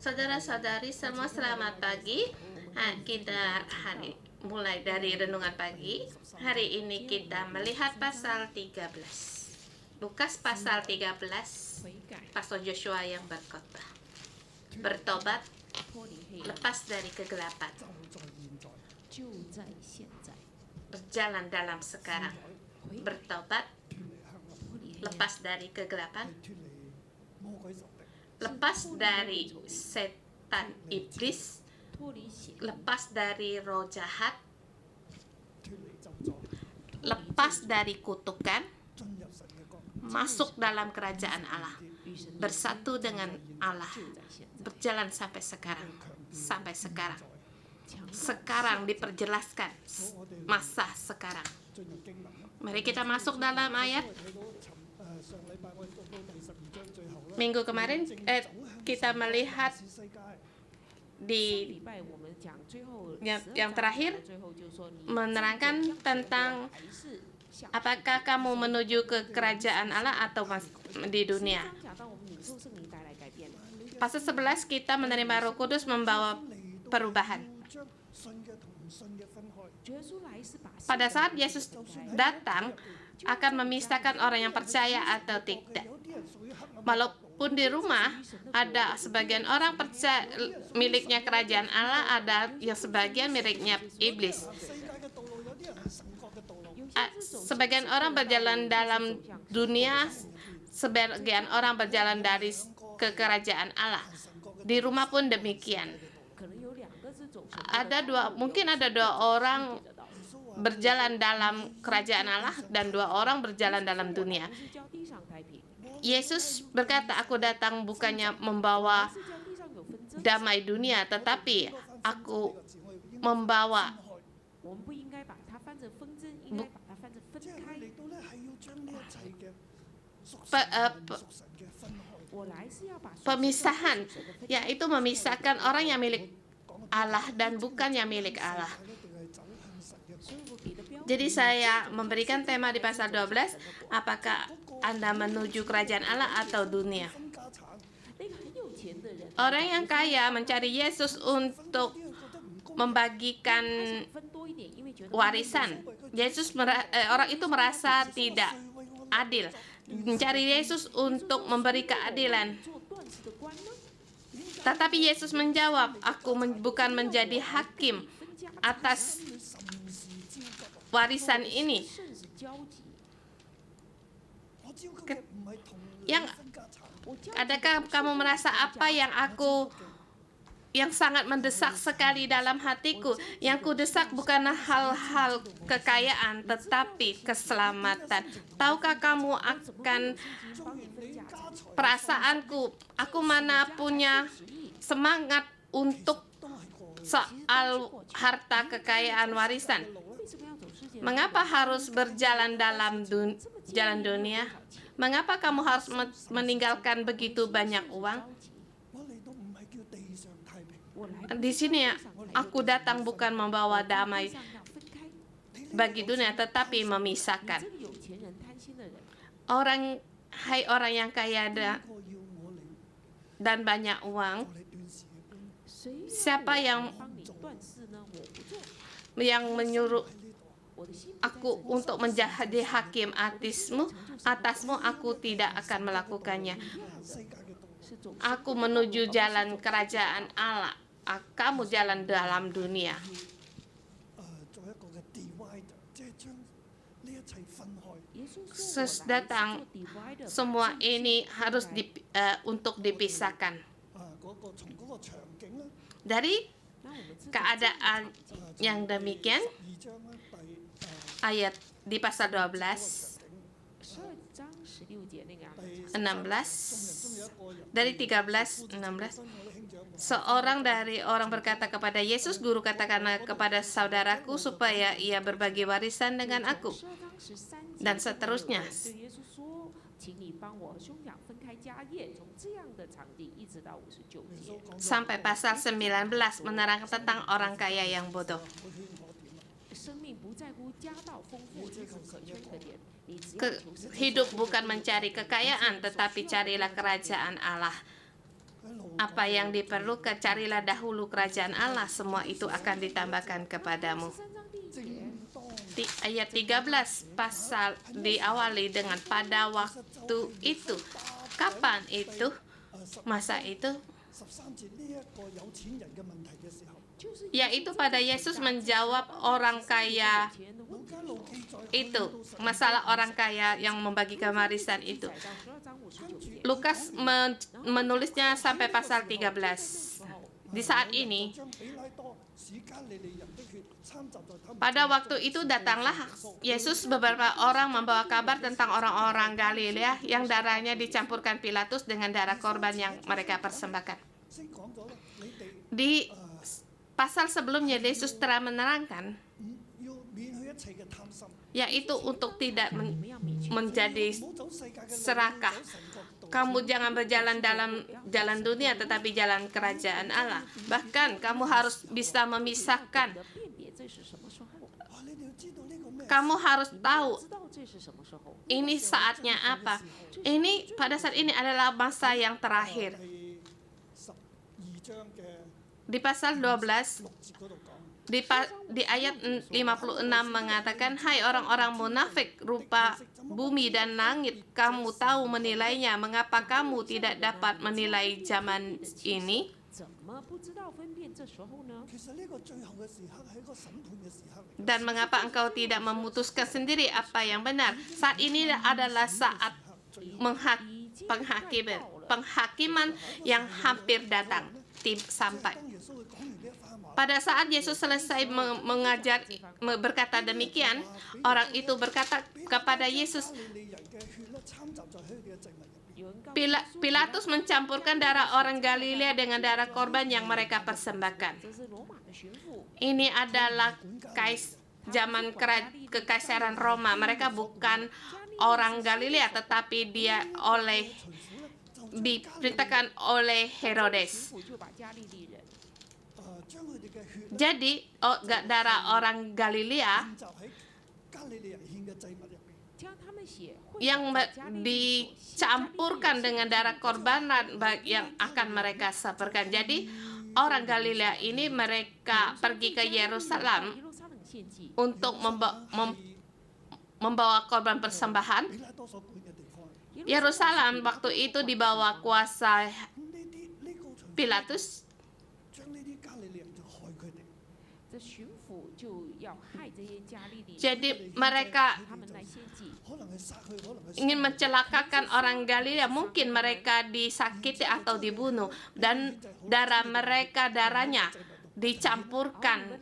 Saudara-saudari semua selamat pagi. Kita mulai dari renungan pagi. Hari ini kita melihat pasal 13. Lukas pasal 13. Pastor Joshua yang berkhotbah. Bertobat, lepas dari kegelapan. Berjalan dalam sekarang. Bertobat, lepas dari kegelapan. Lepas dari setan iblis, lepas dari roh jahat, lepas dari kutukan, masuk dalam kerajaan Allah, bersatu dengan Allah, berjalan sampai sekarang. Sekarang diperjelaskan masa sekarang. Mari kita masuk dalam ayat. Minggu kemarin kita melihat di yang terakhir menerangkan tentang apakah kamu menuju ke kerajaan Allah atau di dunia. Pasal 11 kita menerima Roh Kudus membawa perubahan. Pada saat Yesus datang akan memisahkan orang yang percaya atau tidak. Walaupun di rumah ada sebagian orang percaya miliknya kerajaan Allah, ada yang sebagian miliknya iblis. Sebagian orang berjalan dalam dunia, sebagian orang berjalan ke kerajaan Allah. Di rumah pun demikian. Mungkin ada dua orang berjalan dalam kerajaan Allah dan dua orang berjalan dalam dunia. Yesus berkata, aku datang bukannya membawa damai dunia, tetapi aku membawa pemisahan, yaitu memisahkan orang yang milik Allah dan bukan yang milik Allah. Jadi saya memberikan tema di pasal 12, apakah Anda menuju kerajaan Allah atau dunia? Orang yang kaya mencari Yesus untuk membagikan warisan. Orang itu merasa tidak adil. Mencari Yesus untuk memberi keadilan. Tetapi Yesus menjawab, aku bukan menjadi hakim atas warisan ini. Adakah kamu merasa apa yang sangat mendesak sekali dalam hatiku? Yang kudesak bukanlah hal-hal kekayaan, tetapi keselamatan. Tahukah kamu akan perasaanku? Aku mana punya semangat untuk soal harta kekayaan warisan. Mengapa harus berjalan dalam jalan dunia? Mengapa kamu harus meninggalkan begitu banyak uang? Di sini aku datang bukan membawa damai bagi dunia, tetapi memisahkan. Hai orang yang kaya dan banyak uang, siapa yang menyuruh aku untuk menjadi hakim atasmu, aku tidak akan melakukannya. Aku menuju jalan kerajaan Allah. Kamu jalan dalam dunia. Yesus datang, semua ini harus untuk dipisahkan. Dari keadaan yang demikian, ayat di pasal 12, 16, dari 13, 16. Seorang dari orang berkata kepada Yesus, Guru, katakanlah kepada saudaraku supaya ia berbagi warisan dengan aku. Dan seterusnya. Sampai pasal 19 menerangkan tentang orang kaya yang bodoh. Hidup bukan mencari kekayaan, tetapi carilah kerajaan Allah. apa yang diperlukan, carilah dahulu kerajaan Allah, semua itu akan ditambahkan kepadamu. Di ayat 13 pasal diawali dengan pada waktu itu. Kapan itu? Masa itu? Yaitu pada Yesus menjawab orang kaya itu, masalah orang kaya yang membagikan warisan itu. Lukas menulisnya sampai pasal 13. Di saat ini, pada waktu itu datanglah Yesus, beberapa orang membawa kabar tentang orang-orang Galilea yang darahnya dicampurkan Pilatus dengan darah korban yang mereka persembahkan. Di pasal sebelumnya Yesus telah menerangkan, yaitu untuk tidak menjadi serakah. Kamu jangan berjalan dalam jalan dunia, tetapi jalan kerajaan Allah. Bahkan kamu harus bisa memisahkan. Kamu harus tahu ini saatnya apa. Ini pada saat ini adalah masa yang terakhir. Di pasal 12, di ayat 56 mengatakan, hai orang-orang munafik rupa bumi dan langit, kamu tahu menilainya, mengapa kamu tidak dapat menilai zaman ini? Dan mengapa engkau tidak memutuskan sendiri apa yang benar? Saat ini adalah saat penghakiman yang hampir datang sampai. Pada saat Yesus selesai mengajar, berkata demikian, orang itu berkata kepada Yesus, Pilatus mencampurkan darah orang Galilea dengan darah korban yang mereka persembahkan. Ini adalah zaman kekaisaran Roma. Mereka bukan orang Galilea, tetapi dia diperintahkan oleh Herodes. Jadi darah orang Galilea yang dicampurkan dengan darah korban yang akan mereka saperkan. Jadi orang Galilea ini mereka pergi ke Yerusalem untuk membawa korban persembahan. Yerusalem waktu itu di bawah kuasa Pilatus. Jadi mereka ingin mencelakakan orang Galilea, mungkin mereka disakiti atau dibunuh, dan darahnya dicampurkan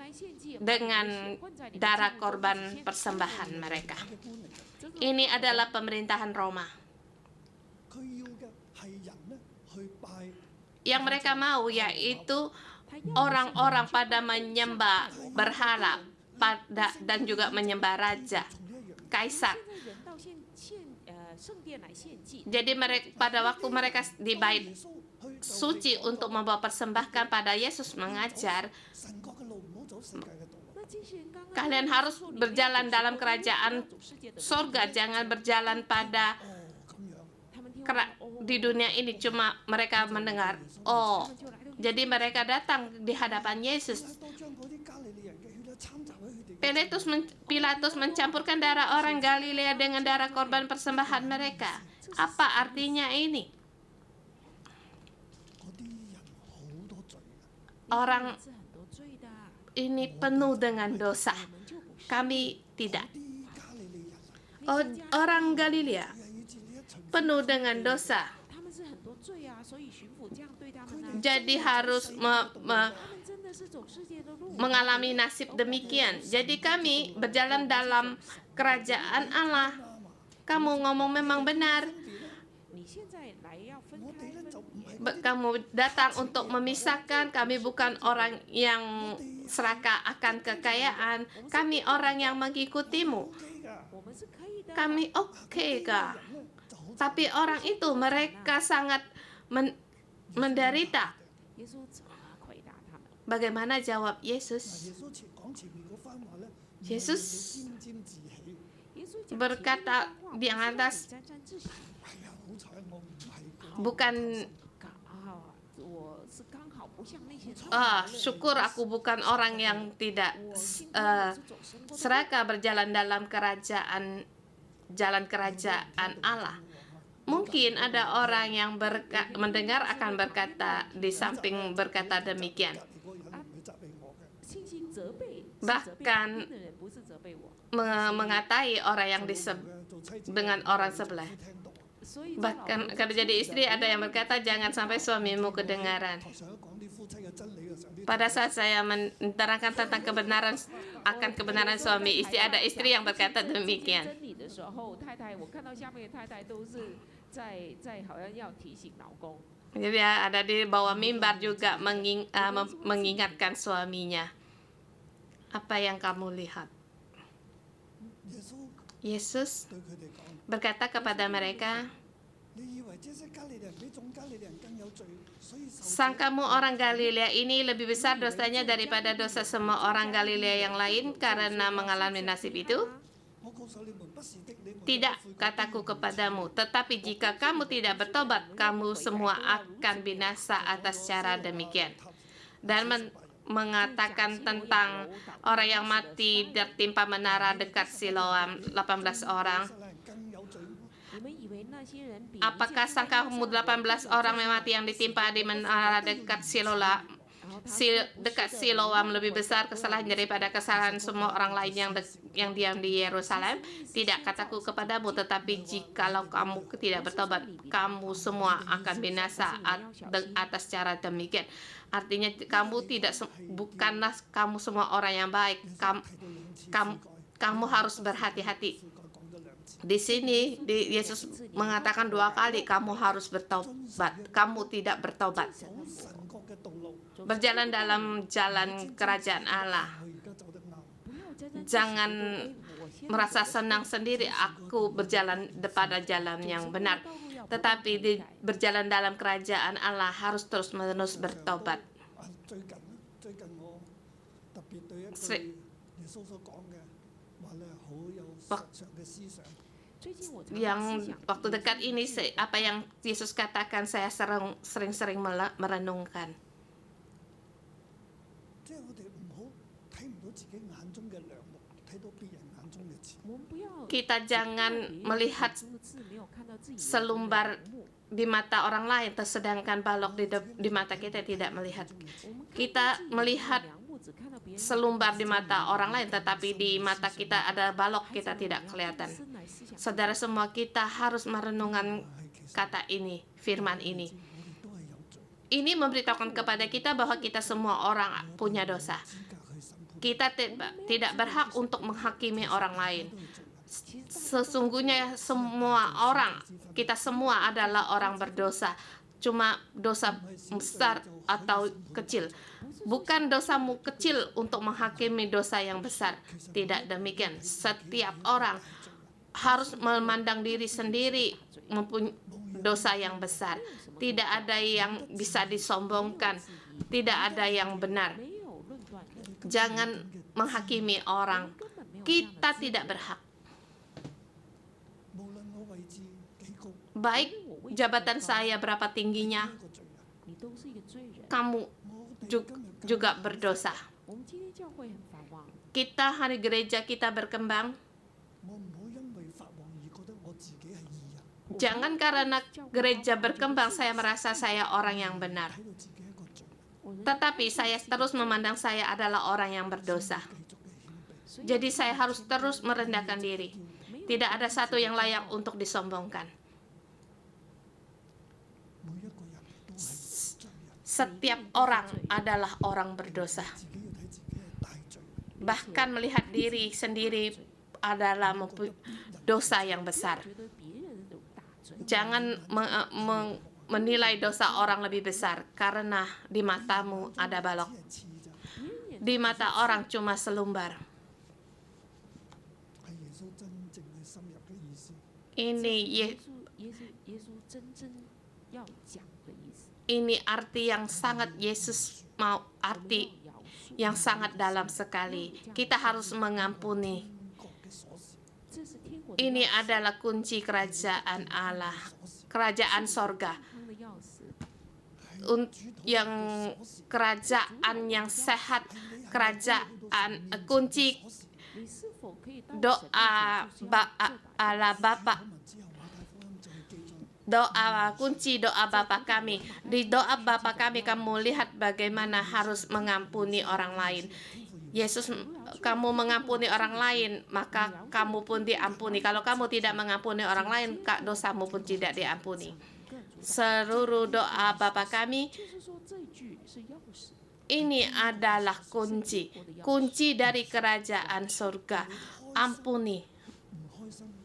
dengan darah korban persembahan mereka. Ini adalah pemerintahan Roma. Yang mereka mau yaitu orang-orang pada menyembah berhala dan juga menyembah raja, kaisar. Jadi pada waktu mereka di bait suci untuk membawa persembahkan, pada Yesus mengajar, kalian harus berjalan dalam kerajaan surga, jangan berjalan pada di dunia ini. Cuma mereka mendengar, jadi mereka datang di hadapan Yesus. Pilatus mencampurkan darah orang Galilea dengan darah korban persembahan mereka. Apa artinya ini? Orang ini penuh dengan dosa. Kami tidak. Orang Galilea penuh dengan dosa. Jadi harus mengalami nasib demikian. Jadi kami berjalan dalam kerajaan Allah. Kamu ngomong memang benar. Kamu datang untuk memisahkan. Kami bukan orang yang serakah akan kekayaan. Kami orang yang mengikutimu. Kami oke kah? Tapi orang itu mereka sangat menderita. Bagaimana jawab Yesus? Yesus berkata di atas, bukan Syukur aku bukan orang yang tidak serakah berjalan dalam jalan kerajaan Allah. Mungkin ada orang yang mendengar akan berkata di samping berkata demikian, bahkan mengatai orang yang dengan orang sebelah. Bahkan kalau jadi istri ada yang berkata jangan sampai suamimu kedengaran. Pada saat saya menerangkan tentang kebenaran suami istri, ada istri yang berkata demikian. Jadi ada di bawah mimbar juga mengingatkan suaminya. Apa yang kamu lihat? Yesus berkata kepada mereka, sangkamu orang Galilea ini lebih besar dosanya daripada dosa semua orang Galilea yang lain karena mengalami nasib itu? Tidak, kataku kepadamu, tetapi jika kamu tidak bertobat, kamu semua akan binasa atas cara demikian. Dan mengatakan tentang orang yang mati tertimpa menara dekat Siloam, 18 orang. Apakah sangkamu 18 orang mati yang ditimpa di menara dekat Siloam lebih besar kesalahan daripada kesalahan semua orang lain yang diam di Yerusalem? Tidak, kataku kepadamu, tetapi jikalau kamu tidak bertobat, kamu semua akan binasa atas cara demikian. Artinya bukanlah kamu semua orang yang baik. Kamu harus berhati-hati. Di sini Yesus mengatakan 2 kali kamu harus bertobat. Kamu tidak bertobat. Berjalan dalam jalan kerajaan Allah. Jangan merasa senang sendiri aku berjalan pada jalan yang benar. Tetapi berjalan dalam kerajaan Allah harus terus-menerus bertobat. Yang waktu dekat ini apa yang Yesus katakan saya sering-sering merenungkan. Kita jangan melihat selumbar di mata orang lain, sedangkan balok di mata kita tidak melihat. Kita melihat selumbar di mata orang lain, tetapi di mata kita ada balok, kita tidak kelihatan. Saudara semua, kita harus merenungkan kata ini, firman ini. Ini memberitahukan kepada kita bahwa kita semua orang punya dosa. Kita tidak berhak untuk menghakimi orang lain. Sesungguhnya kita semua adalah orang berdosa. Cuma dosa besar atau kecil. Bukan dosamu kecil untuk menghakimi dosa yang besar. Tidak demikian. Setiap orang harus memandang diri sendiri mempunyai dosa yang besar. Tidak ada yang bisa disombongkan. Tidak ada yang benar. Jangan menghakimi orang. Kita tidak berhak. Baik jabatan saya berapa tingginya, kamu juga berdosa. Kita hari gereja kita berkembang. Jangan karena gereja berkembang saya merasa saya orang yang benar. Tetapi saya terus memandang saya adalah orang yang berdosa. Jadi saya harus terus merendahkan diri. Tidak ada satu yang layak untuk disombongkan. Setiap orang adalah orang berdosa. Bahkan melihat diri sendiri adalah dosa yang besar. Jangan menilai dosa orang lebih besar, karena di matamu ada balok. Di mata orang cuma selumbar. Ini arti yang sangat Yesus mau, arti yang sangat dalam sekali. Kita harus mengampuni. Ini adalah kunci kerajaan Allah, kerajaan sorga. yang kerajaan yang sehat, kerajaan kunci doa Allah Bapa, doa kunci doa Bapa kami. Di doa Bapa kami kamu lihat bagaimana harus mengampuni orang lain. Yesus, kamu mengampuni orang lain, maka kamu pun diampuni. Kalau kamu tidak mengampuni orang lain, dosamu pun tidak diampuni. Seluruh doa Bapa kami ini adalah kunci dari kerajaan surga. Ampuni,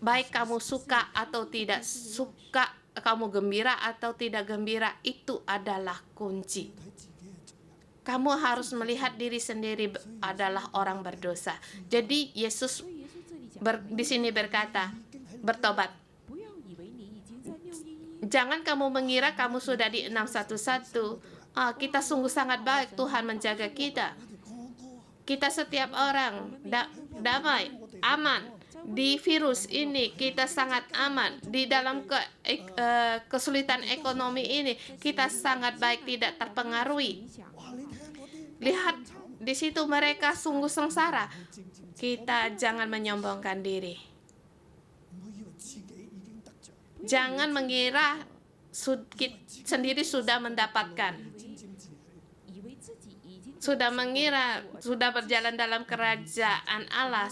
baik kamu suka atau tidak suka, kamu gembira atau tidak gembira, itu adalah kunci. Kamu harus melihat diri sendiri adalah orang berdosa. Jadi Yesus di sini berkata, bertobat. Jangan kamu mengira kamu sudah di 611. Kita sungguh sangat baik, Tuhan menjaga kita. Kita setiap orang damai, aman. Di virus ini kita sangat aman. Di dalam kesulitan ekonomi ini kita sangat baik, tidak terpengaruhi. Lihat di situ mereka sungguh sengsara. Kita jangan menyombongkan diri. Jangan mengira sendiri sudah mendapatkan. Sudah mengira sudah berjalan dalam kerajaan Allah.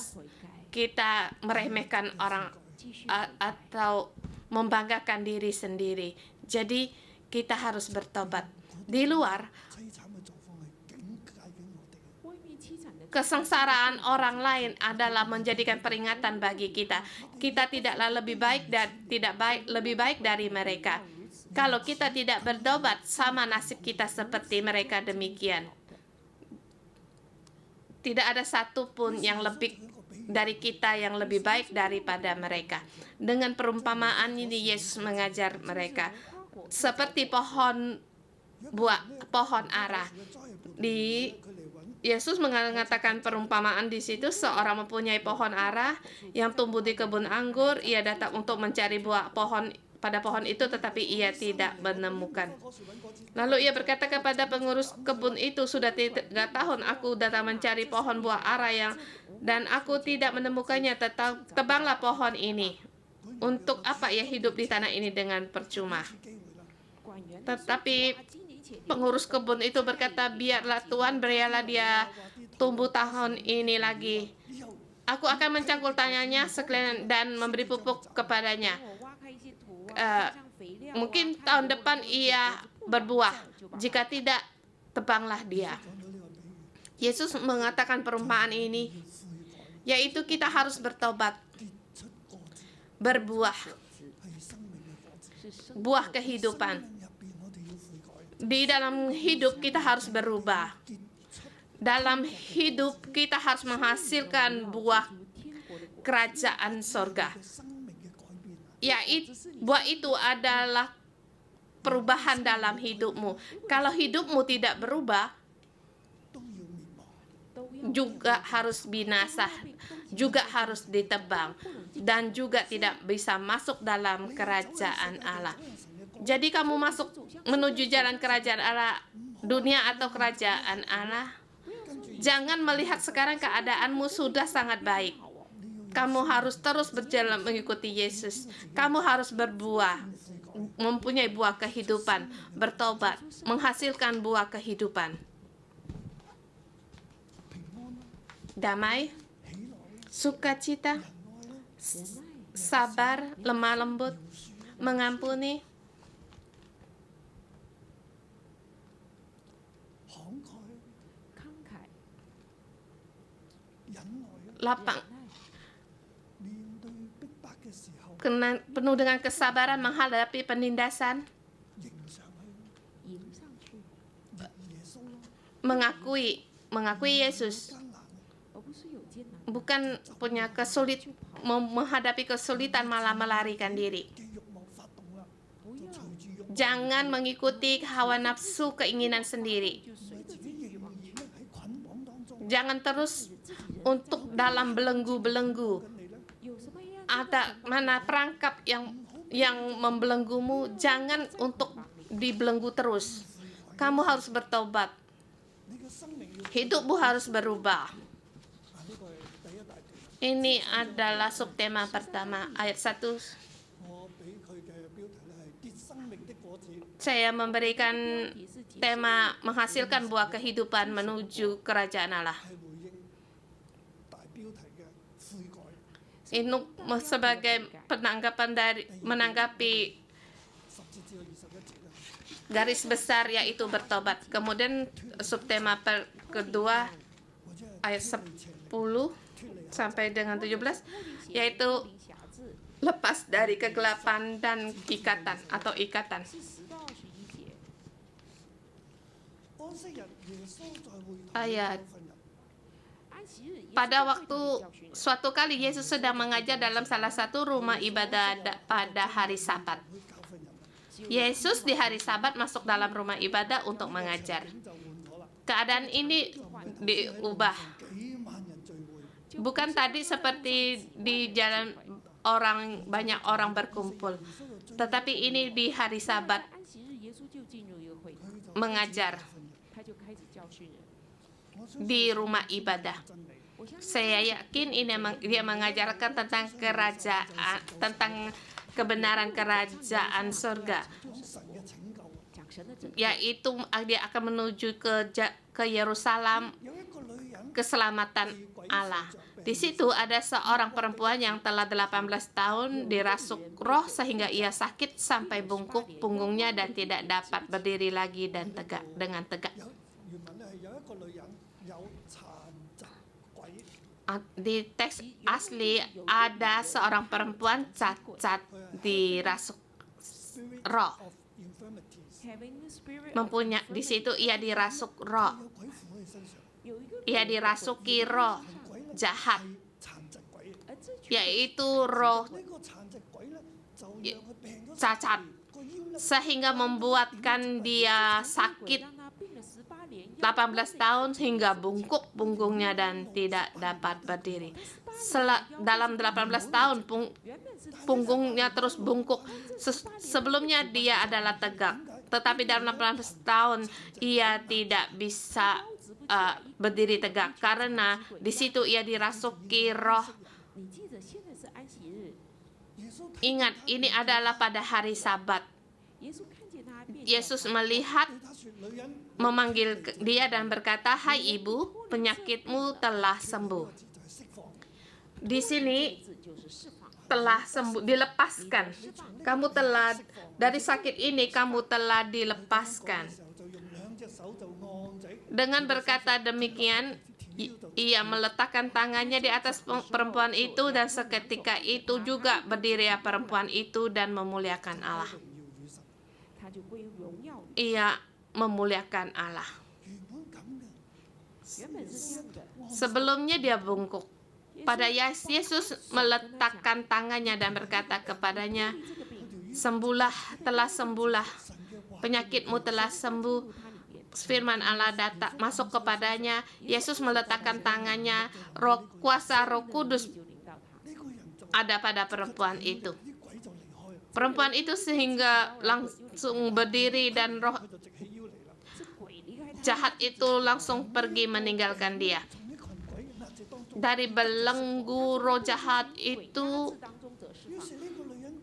Kita meremehkan orang atau membanggakan diri sendiri. Jadi kita harus bertobat. Di luar, kesengsaraan orang lain adalah menjadikan peringatan bagi kita. Kita tidaklah lebih baik dan lebih baik dari mereka. Kalau kita tidak bertobat, sama nasib kita seperti mereka demikian. Tidak ada satupun yang lebih dari kita yang lebih baik daripada mereka. Dengan perumpamaan ini Yesus mengajar mereka seperti pohon ara. Yesus mengatakan perumpamaan di situ, seorang mempunyai pohon ara yang tumbuh di kebun anggur. Ia datang untuk mencari buah pada pohon itu, tetapi ia tidak menemukan. Lalu ia berkata kepada pengurus kebun itu, sudah 3 tahun aku datang mencari pohon buah ara dan aku tidak menemukannya. Tebanglah pohon ini. Untuk apa ia hidup di tanah ini dengan percuma? Tetapi pengurus kebun itu berkata, biarlah Tuhan, berilah dia tumbuh tahun ini lagi. Aku akan mencangkul tangannya sekalian dan memberi pupuk kepadanya. Mungkin tahun depan ia berbuah. Jika tidak, tebanglah dia. Yesus mengatakan perumpamaan ini, yaitu kita harus bertobat, berbuah, buah kehidupan. Di dalam hidup kita harus berubah. Dalam hidup kita harus menghasilkan buah kerajaan sorga. Buah itu adalah perubahan dalam hidupmu. Kalau hidupmu tidak berubah, juga harus binasa, juga harus ditebang, dan juga tidak bisa masuk dalam kerajaan Allah. Jadi kamu menuju jalan kerajaan Allah, dunia atau kerajaan Allah, jangan melihat sekarang keadaanmu sudah sangat baik. Kamu harus terus berjalan mengikuti Yesus. Kamu harus berbuah, mempunyai buah kehidupan, bertobat, menghasilkan buah kehidupan. Damai, sukacita, sabar, lemah lembut, mengampuni, lapang, penuh dengan kesabaran menghadapi penindasan, mengakui Yesus, bukan punya menghadapi kesulitan malah melarikan diri. Jangan mengikuti hawa nafsu, keinginan sendiri. Jangan terus untuk dalam belenggu-belenggu. Ada mana perangkap yang membelenggumu, jangan untuk dibelenggu terus. kamu harus bertobat. Hidupmu harus berubah. Ini adalah subtema pertama, ayat 1. Saya memberikan tema menghasilkan buah kehidupan menuju kerajaan Allah. Ini sebagai penanggapan dari menanggapi garis besar yaitu bertobat. Kemudian subtema kedua ayat 10 sampai dengan 17 yaitu lepas dari kegelapan dan ikatan atau ikatan. Ayat pada waktu suatu kali Yesus sedang mengajar dalam salah satu rumah ibadah pada hari Sabat. Yesus di hari Sabat masuk dalam rumah ibadah untuk mengajar. Keadaan ini diubah. Bukan tadi seperti di jalan banyak orang berkumpul, tetapi ini di hari Sabat mengajar di rumah ibadah. Saya yakin ini dia mengajarkan tentang kerajaan, tentang kebenaran kerajaan surga, yaitu dia akan menuju ke Yerusalem, keselamatan Allah. Di situ ada seorang perempuan yang telah 18 tahun dirasuk roh sehingga ia sakit sampai bungkuk punggungnya dan tidak dapat berdiri lagi dan dengan tegak. Di teks asli ada seorang perempuan cacat dirasuk roh. Di situ ia dirasuk roh. Ia dirasuki roh jahat, yaitu roh cacat, sehingga membuatkan dia sakit 18 tahun hingga bungkuk punggungnya dan tidak dapat berdiri. Dalam 18 tahun punggungnya terus bungkuk. Sebelumnya dia adalah tegak, tetapi dalam 18 tahun ia tidak bisa berdiri tegak karena di situ ia dirasuki roh. Ingat, ini adalah pada hari Sabat. Yesus melihat, memanggil dia dan berkata, "Hai ibu, penyakitmu telah sembuh." Di sini telah sembuh, dilepaskan. Kamu telah dari sakit ini, kamu telah dilepaskan. Dengan berkata demikian, ia meletakkan tangannya di atas perempuan itu dan seketika itu juga berdiri perempuan itu dan memuliakan Allah. Ia memuliakan Allah. Sebelumnya dia bungkuk. Pada Yesus meletakkan tangannya dan berkata kepadanya, "Sembuhlah, telah sembuhlah. Penyakitmu telah sembuh." Firman Allah datang masuk kepadanya. Yesus meletakkan tangannya. Kuasa Roh Kudus ada pada perempuan itu. Perempuan itu sehingga langsung berdiri dan roh jahat itu langsung pergi meninggalkan dia. Dari belenggu roh jahat itu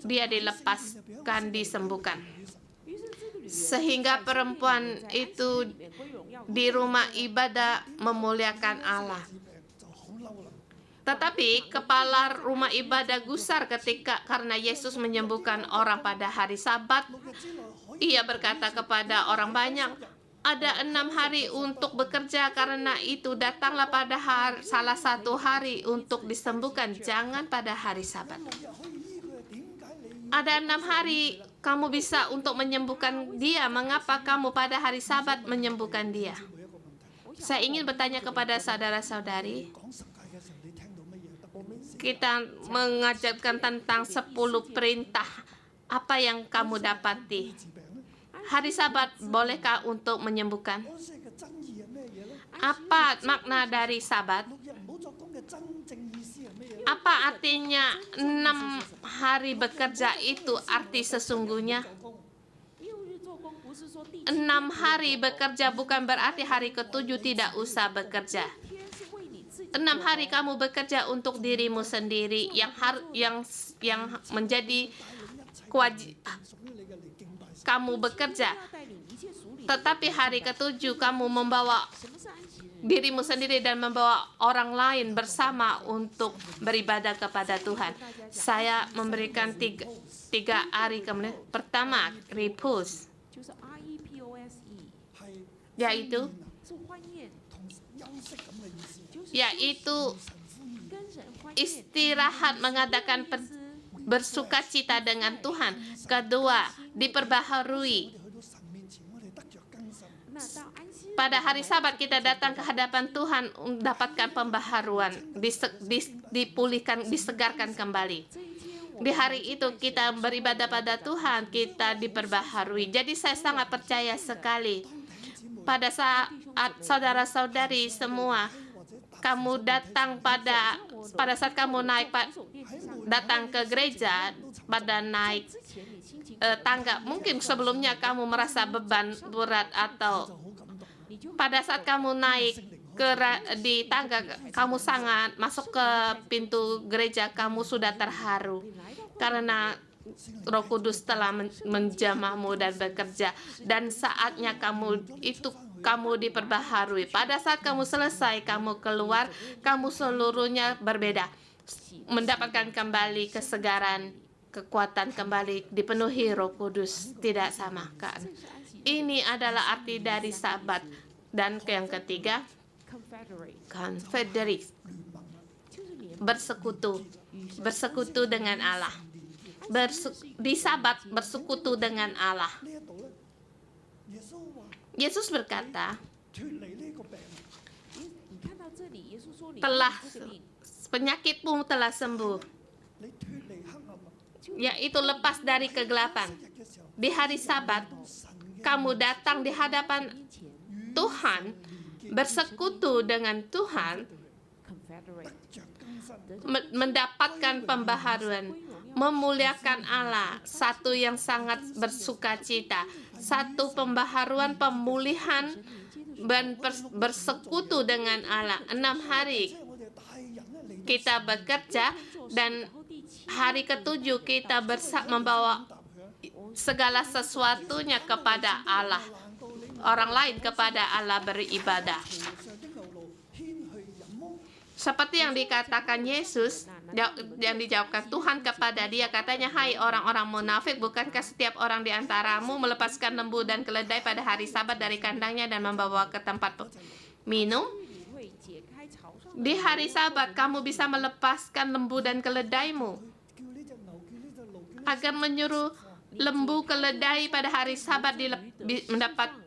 dia dilepaskan, disembuhkan. Sehingga perempuan itu di rumah ibadah memuliakan Allah. Tetapi kepala rumah ibadah gusar karena Yesus menyembuhkan orang pada hari Sabat. Ia berkata kepada orang banyak, "Ada 6 hari untuk bekerja, karena itu datanglah pada salah satu hari untuk disembuhkan, jangan pada hari Sabat." Ada 6 hari kamu bisa untuk menyembuhkan dia. Mengapa kamu pada hari Sabat menyembuhkan dia? Saya ingin bertanya kepada saudara-saudari. Kita mengajarkan tentang 10 perintah. Apa yang kamu dapati? Hari Sabat bolehkah untuk menyembuhkan? Apa makna dari Sabat? Apa artinya 6 hari bekerja itu arti sesungguhnya? 6 hari bekerja bukan berarti hari ke-7 tidak usah bekerja. 6 hari kamu bekerja untuk dirimu sendiri yang menjadi kamu bekerja. Tetapi hari ke-7 kamu membawa dirimu sendiri dan membawa orang lain bersama untuk beribadah kepada Tuhan. Saya memberikan tiga hari kemudian. Pertama, repose, yaitu istirahat, mengadakan bersukacita dengan Tuhan. Kedua, diperbaharui. Pada hari Sabat kita datang ke hadapan Tuhan, mendapatkan pembaharuan, dipulihkan, disegarkan kembali. Di hari itu kita beribadah pada Tuhan, kita diperbaharui. Jadi saya sangat percaya sekali pada saat saudara-saudari semua kamu datang pada saat kamu datang ke gereja, pada naik tangga, mungkin sebelumnya kamu merasa beban berat, atau pada saat kamu naik di tangga, kamu sangat masuk ke pintu gereja, kamu sudah terharu karena Roh Kudus telah menjamahmu dan bekerja, dan saatnya kamu diperbaharui. Pada saat kamu selesai, kamu keluar, kamu seluruhnya berbeda, mendapatkan kembali kesegaran, kekuatan kembali, dipenuhi Roh Kudus, tidak sama kan? Ini adalah arti dari Sabat. Dan yang ketiga, confederate, bersekutu dengan Allah. Di Sabat bersekutu dengan Allah. Yesus berkata, penyakitmu telah sembuh, yaitu lepas dari kegelapan. Di hari Sabat, kamu datang di hadapan Tuhan, bersekutu dengan Tuhan, mendapatkan pembaharuan, memuliakan Allah, satu yang sangat bersukacita, satu pembaharuan, pemulihan, dan bersekutu dengan Allah. 6 hari kita bekerja, dan hari ke-7 kita membawa segala sesuatunya kepada Allah, orang lain kepada Allah, beribadah. Seperti yang dikatakan Yesus, yang dijawabkan Tuhan kepada dia, katanya, hai orang-orang munafik, bukankah setiap orang di antaramu melepaskan lembu dan keledai pada hari Sabat dari kandangnya dan membawa ke tempat minum? Di hari Sabat kamu bisa melepaskan lembu dan keledaimu. Agar menyuruh lembu keledai pada hari Sabat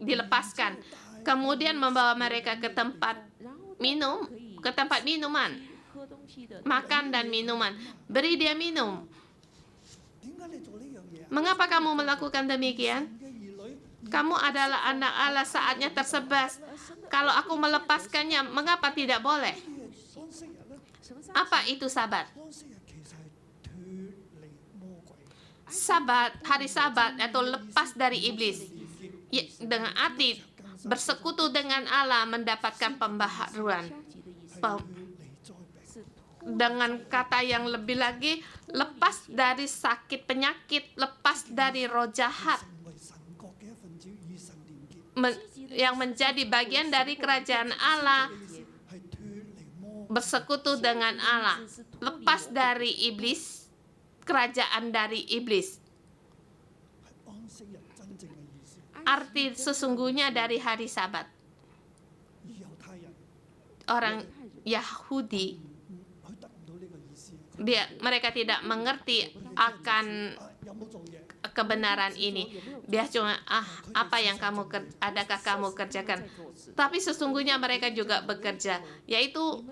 dilepaskan, kemudian membawa mereka ke tempat minuman, makan dan minuman, beri dia minum. Mengapa kamu melakukan demikian? Kamu adalah anak Allah, saatnya tersebas. Kalau aku melepaskannya, mengapa tidak boleh? Apa itu Sabat? Sabat, hari Sabat, atau lepas dari iblis, ya, dengan arti bersekutu dengan Allah, mendapatkan pembaharuan. Dengan kata yang lebih lagi, lepas dari sakit penyakit, lepas dari roh jahat, yang menjadi bagian dari kerajaan Allah, bersekutu dengan Allah, lepas dari iblis, kerajaan dari iblis. Arti sesungguhnya dari hari Sabat. Orang Yahudi, mereka tidak mengerti akan kebenaran ini. Dia cuma, apa yang adakah kamu kerjakan? Tapi sesungguhnya mereka juga bekerja, yaitu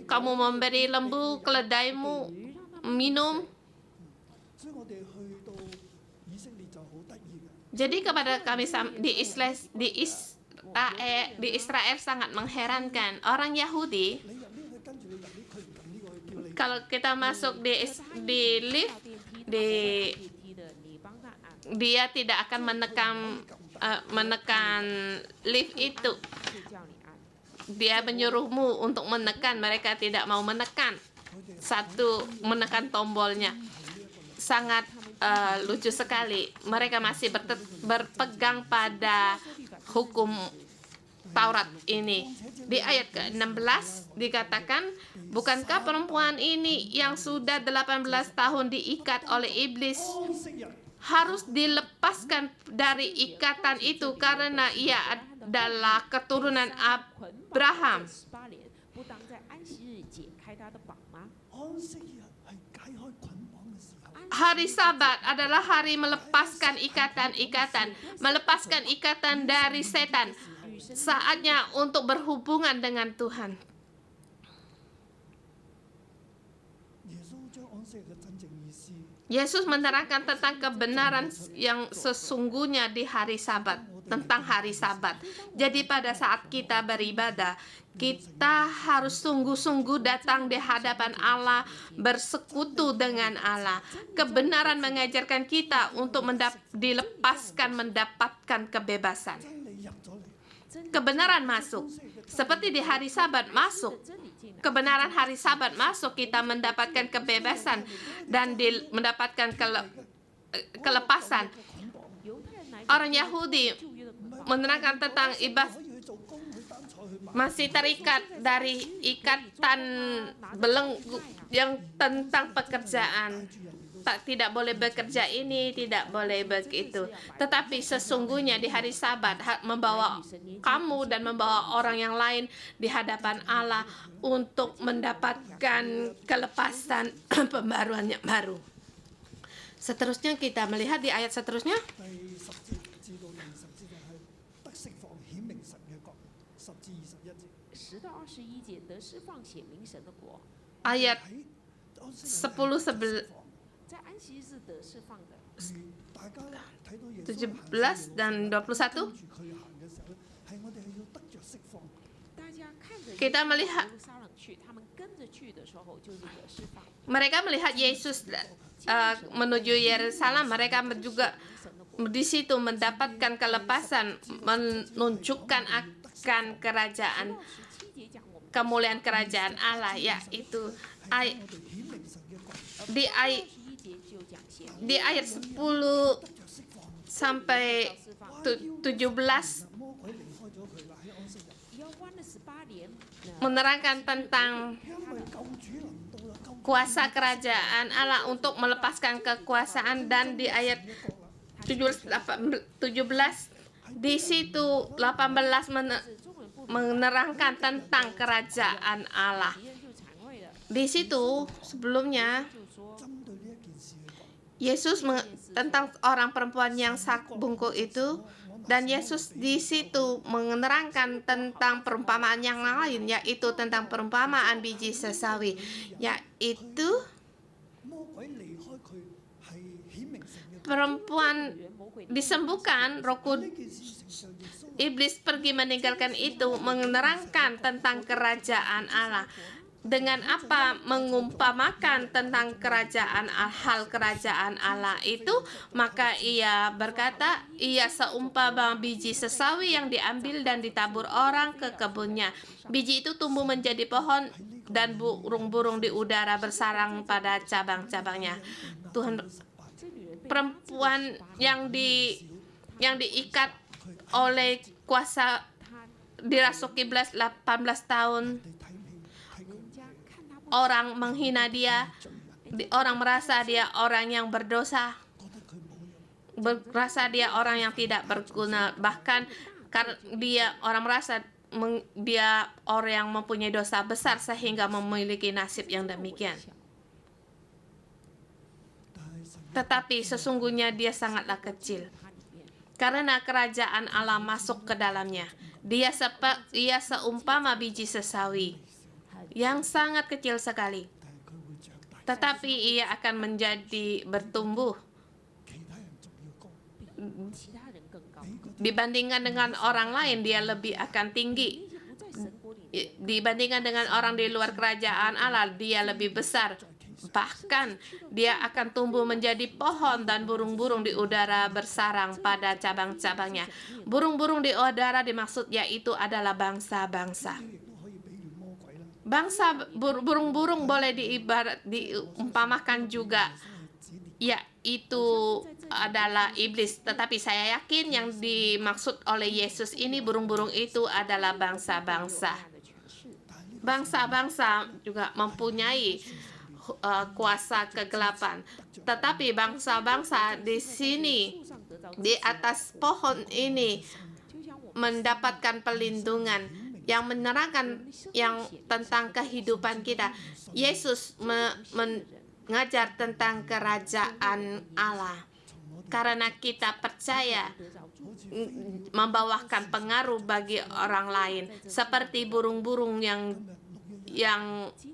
kamu memberi lembu keledaimu minum. Jadi kepada kami di Israel sangat mengherankan. Orang Yahudi, kalau kita masuk di lift, dia tidak akan menekan menekan lift itu. Dia menyuruhmu untuk menekan, mereka tidak mau menekan. Menekan tombolnya. Sangat lucu sekali. Mereka masih berpegang pada hukum Taurat ini. Di ayat ke-16 dikatakan, bukankah perempuan ini yang sudah 18 tahun diikat oleh iblis harus dilepaskan dari ikatan itu karena ia adalah keturunan Abraham. Hari Sabat adalah hari melepaskan ikatan-ikatan, melepaskan ikatan dari setan. Saatnya untuk berhubungan dengan Tuhan. Yesus menerangkan tentang kebenaran yang sesungguhnya di hari Sabat, tentang hari Sabat. Jadi pada saat kita beribadah, kita harus sungguh-sungguh datang di hadapan Allah, bersekutu dengan Allah. Kebenaran mengajarkan kita untuk mendapatkan kebebasan. Kebenaran masuk. Seperti di hari Sabat masuk. Kebenaran hari Sabat masuk, kita mendapatkan kebebasan dan mendapatkan kelepasan. Orang Yahudi menerangkan tentang ibadah masih terikat dari ikatan belenggu yang tentang pekerjaan. Tidak boleh bekerja ini, tidak boleh begitu. Tetapi sesungguhnya di hari Sabat membawa kamu dan membawa orang yang lain di hadapan Allah untuk mendapatkan kelepasan pembaruan yang baru. Seterusnya kita melihat di ayat seterusnya. Ayat 10-11 17 dan 21 kita melihat mereka melihat Yesus menuju Yerusalem. Mereka juga di situ mendapatkan kelepasan, menunjukkan akan kerajaan, kemuliaan kerajaan Allah, yaitu di ayat 10 sampai 17 menerangkan tentang kuasa kerajaan Allah untuk melepaskan kekuasaan, dan di ayat 17 di situ 18 menerangkan tentang kerajaan Allah. Di situ sebelumnya Yesus tentang orang perempuan yang sak bungkuk itu, dan Yesus di situ menerangkan tentang perumpamaan yang lain, yaitu tentang perumpamaan biji sesawi, yaitu perempuan disembuhkan, roh iblis pergi meninggalkan itu, menerangkan tentang kerajaan Allah. Dengan apa mengumpamakan tentang hal kerajaan Allah itu, maka ia berkata, ia seumpama biji sesawi yang diambil dan ditabur orang ke kebunnya. Biji itu tumbuh menjadi pohon dan burung-burung di udara bersarang pada cabang-cabangnya. Tuhan, perempuan yang diikat oleh kuasa dirasuki iblis 18 tahun. Orang menghina dia, orang merasa dia orang yang berdosa, merasa dia orang yang tidak berguna, bahkan karena orang merasa dia orang yang mempunyai dosa besar sehingga memiliki nasib yang demikian. Tetapi sesungguhnya dia sangatlah kecil, karena kerajaan Allah masuk ke dalamnya. Dia seumpama biji sesawi yang sangat kecil sekali, tetapi ia akan menjadi bertumbuh dibandingkan dengan orang lain. Dia lebih akan tinggi dibandingkan dengan orang di luar kerajaan Allah. Dia lebih besar Bahkan dia akan tumbuh menjadi pohon dan burung-burung di udara bersarang pada cabang-cabangnya. Burung-burung di udara dimaksud yaitu adalah bangsa-bangsa. Burung-burung boleh diumpamakan juga yaitu adalah iblis. Tetapi saya yakin yang dimaksud oleh Yesus ini burung-burung itu adalah bangsa-bangsa. Bangsa-bangsa juga mempunyai kuasa kegelapan. Tetapi bangsa-bangsa di sini, di atas pohon ini, mendapatkan perlindungan yang menerangkan yang tentang kehidupan kita. Yesus mengajar tentang kerajaan Allah. Karena kita percaya membawakan pengaruh bagi orang lain, seperti burung-burung yang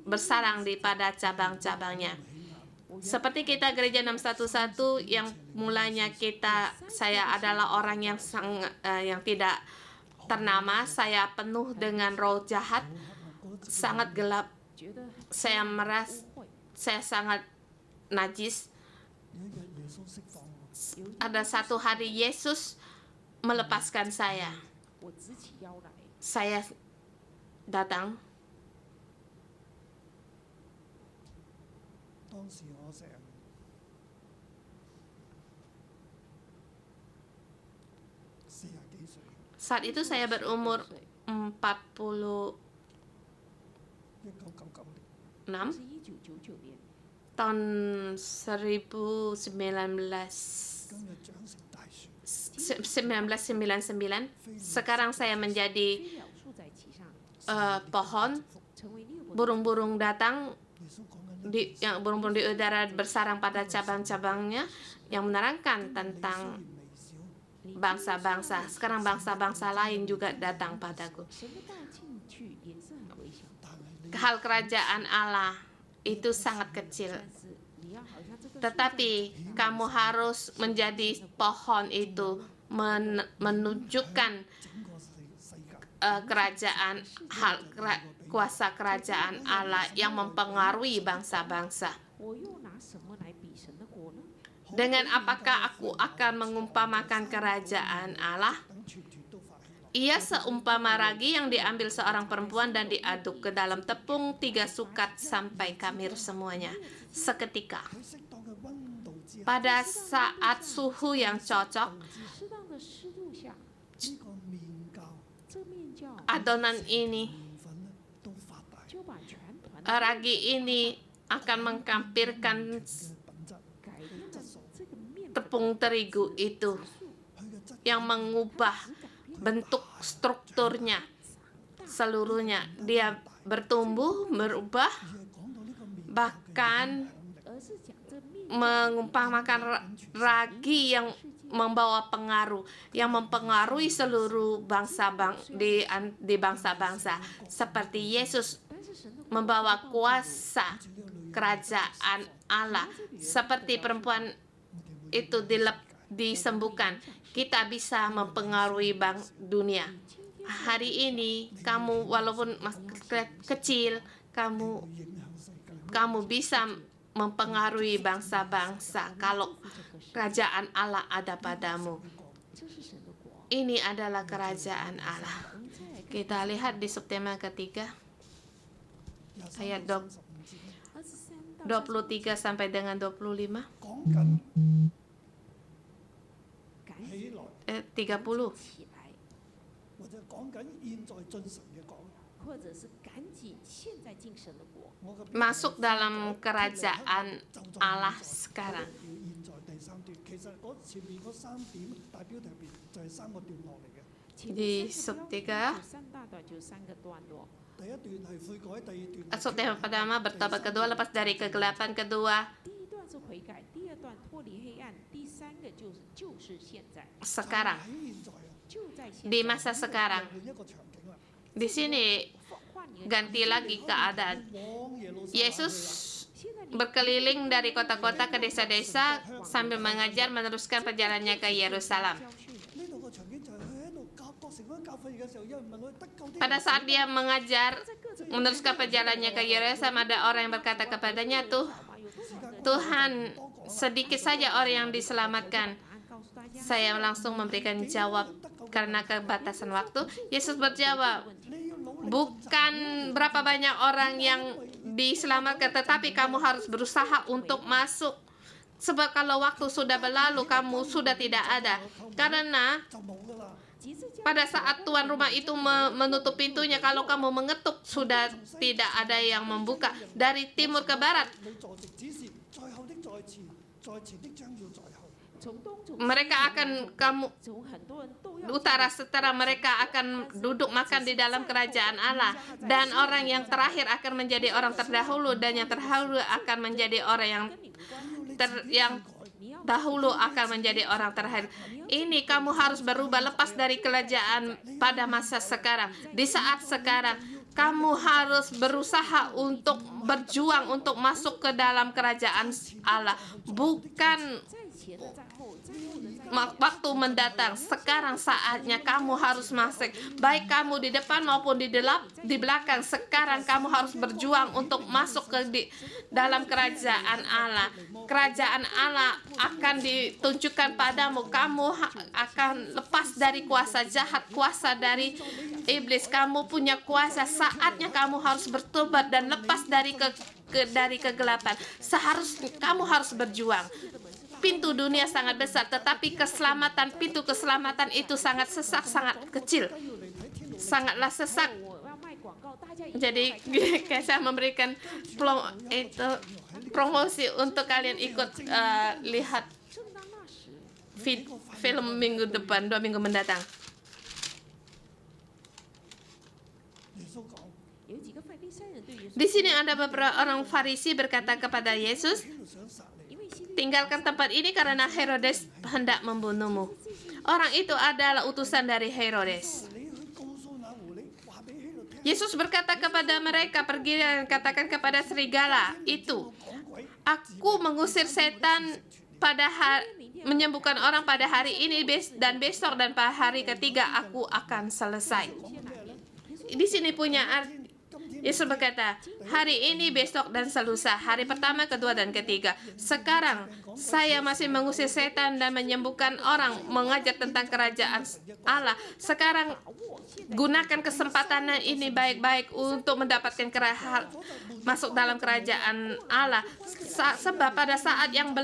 bersarang di pada cabang-cabangnya. Seperti kita gereja 611 yang mulanya saya adalah orang yang yang tidak ternama, saya penuh dengan roh jahat, sangat gelap. Saya merasa saya sangat najis. Ada satu hari Yesus melepaskan saya. Saya datang. Saat itu saya berumur 46 tahun 1999. Sekarang saya menjadi pohon. Burung-burung datang, burung-burung di udara bersarang pada cabang-cabangnya yang menerangkan tentang bangsa-bangsa. Sekarang bangsa-bangsa lain juga datang padaku. Hal kerajaan Allah itu sangat kecil. Tetapi kamu harus menjadi pohon itu, menunjukkan kuasa kerajaan Allah yang mempengaruhi bangsa-bangsa. Dengan apakah aku akan mengumpamakan kerajaan Allah? Ia seumpama ragi yang diambil seorang perempuan dan diaduk ke dalam tepung 3 sukat sampai khamir semuanya. Seketika, pada saat suhu yang cocok, adonan ini, ragi ini akan mengkampirkan tepung terigu itu yang mengubah bentuk strukturnya seluruhnya. Dia bertumbuh, berubah, bahkan mengumpamakan ragi yang membawa pengaruh, yang mempengaruhi seluruh di bangsa-bangsa. Seperti Yesus membawa kuasa kerajaan Allah. Seperti perempuan itu disembuhkan, kita bisa mempengaruhi dunia. Hari ini kamu walaupun kecil, kamu bisa mempengaruhi bangsa-bangsa kalau kerajaan Allah ada padamu. Ini adalah kerajaan Allah. Kita lihat di subtema ketiga, ayat 23 sampai dengan 25. 30. Masuk dalam kerajaan Allah sekarang. Di sub 3, subtema pertama bertobat, kedua lepas dari kegelapan, kedua sekarang, di masa sekarang. Di sini ganti lagi keadaan. Yesus berkeliling dari kota-kota ke desa-desa sambil mengajar, meneruskan perjalanannya ke Yerusalem. Pada saat dia mengajar, meneruskan perjalanannya ke Yerusalem, ada orang yang berkata kepadanya, "Tuh, Tuhan, sedikit saja orang yang diselamatkan. Saya langsung memberikan jawab karena keterbatasan waktu. Yesus berjawab, bukan berapa banyak orang yang diselamatkan, tetapi kamu harus berusaha untuk masuk. Sebab kalau waktu sudah berlalu, kamu sudah tidak ada. Karena pada saat tuan rumah itu menutup pintunya, kalau kamu mengetuk, sudah tidak ada yang membuka. Dari timur ke barat, mereka akan utara setara mereka akan duduk makan di dalam kerajaan Allah, dan orang yang terakhir akan menjadi orang terdahulu, dan yang terdahulu akan menjadi orang yang dahulu akan menjadi orang terakhir. Ini kamu harus berubah, lepas dari kerajaan pada masa sekarang. Di saat sekarang kamu harus berusaha untuk berjuang untuk masuk ke dalam kerajaan Allah, bukan waktu mendatang. Sekarang saatnya kamu harus masuk, baik kamu di depan maupun di belakang. Sekarang kamu harus berjuang untuk masuk ke dalam kerajaan Allah. Kerajaan Allah akan ditunjukkan padamu. Kamu akan lepas dari kuasa jahat, kuasa dari iblis. Kamu punya kuasa. Saatnya kamu harus bertobat dan lepas dari kegelapan. Seharusnya kamu harus berjuang. Pintu dunia sangat besar, tetapi pintu keselamatan itu sangat sesak, sangat kecil, sangatlah sesak. Jadi saya memberikan promosi untuk kalian ikut lihat film minggu depan, 2 minggu mendatang. Di sini ada beberapa orang Farisi berkata kepada Yesus, tinggalkan tempat ini karena Herodes hendak membunuhmu. Orang itu adalah utusan dari Herodes. Yesus berkata kepada mereka, pergi dan katakan kepada serigala itu, aku mengusir setan menyembuhkan orang pada hari ini dan besok, dan pada hari ketiga aku akan selesai. Di sini punya arti. Yesus berkata, hari ini, besok, dan selusa, hari pertama, kedua, dan ketiga. Sekarang saya masih mengusir setan dan menyembuhkan orang, mengajar tentang kerajaan Allah. Sekarang gunakan kesempatan ini baik-baik untuk mendapatkan masuk dalam kerajaan Allah. Sebab pada saat yang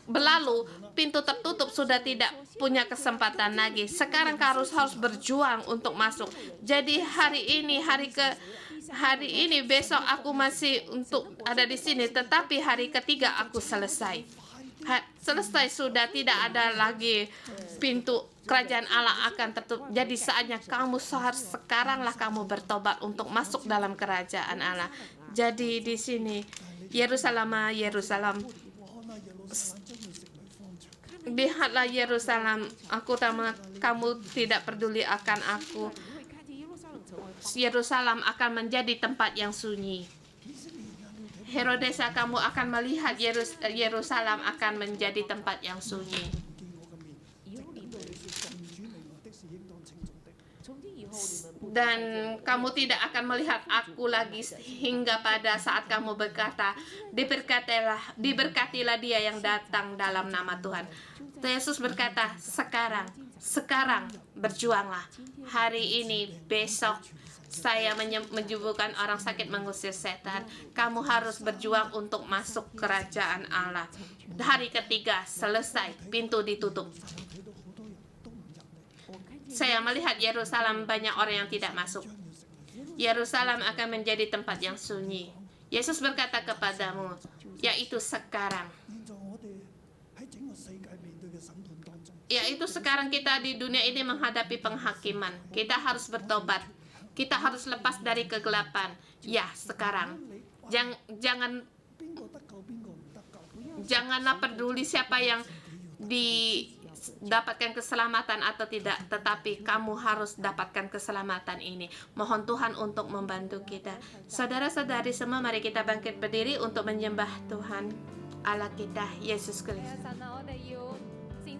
berlalu, pintu tertutup, sudah tidak punya kesempatan lagi. Sekarang harus berjuang untuk masuk. Jadi hari ini, besok aku masih untuk ada di sini, tetapi hari ketiga aku selesai. Selesai, sudah tidak ada lagi pintu kerajaan Allah akan tertutup. Jadi saatnya sekaranglah kamu bertobat untuk masuk dalam kerajaan Allah. Jadi di sini, Yerusalem, lihatlah Yerusalem, kamu tidak peduli akan aku. Yerusalem akan menjadi tempat yang sunyi. Herodes, kamu akan melihat Yerusalem akan menjadi tempat yang sunyi. Dan kamu tidak akan melihat aku lagi hingga pada saat kamu berkata, diberkatilah dia yang datang dalam nama Tuhan. Yesus berkata, sekarang berjuanglah. Hari ini, besok, saya menyembuhkan orang sakit, mengusir setan. Kamu harus berjuang untuk masuk kerajaan Allah. Hari ketiga, selesai, pintu ditutup. Saya melihat Yerusalem banyak orang yang tidak masuk. Yerusalem akan menjadi tempat yang sunyi. Yesus berkata kepadamu, yaitu sekarang. Yaitu sekarang kita di dunia ini menghadapi penghakiman. Kita harus bertobat. Kita harus lepas dari kegelapan. Sekarang. Janganlah peduli siapa yang dapatkan keselamatan atau tidak, tetapi kamu harus dapatkan keselamatan ini. Mohon Tuhan untuk membantu kita. Saudara-saudari semua, mari kita bangkit berdiri untuk menyembah Tuhan Allah kita, Yesus Kristus.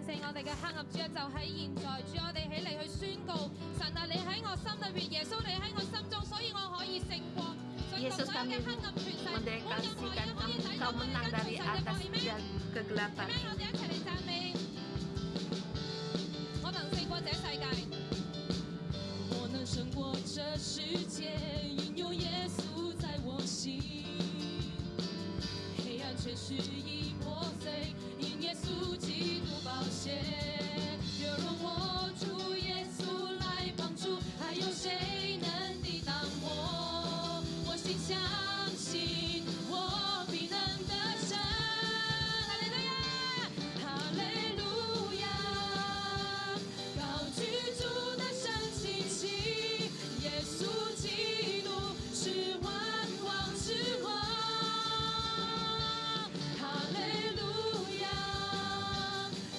勝我哋嘅黑暗，主啊，就喺現在，主我哋起嚟去宣告，神啊，你喺我心裏邊，耶穌你喺我心中，所以我可以勝過。 Yesus Yesus, kami mendeklarasikan Engkau menang dari atas kegelapan. 我哋一齊嚟讚美，我能勝過這世界。我能勝過這世界，因有耶穌在我心。黑暗全是已破碎，因耶穌基督寶血。若容我主耶穌來幫助，還有誰能抵擋我？我心相信，我必能得勝。哈利路亞，哈利路亞，高舉主的聖清旗，耶穌基督是萬王之王。哈利路亞，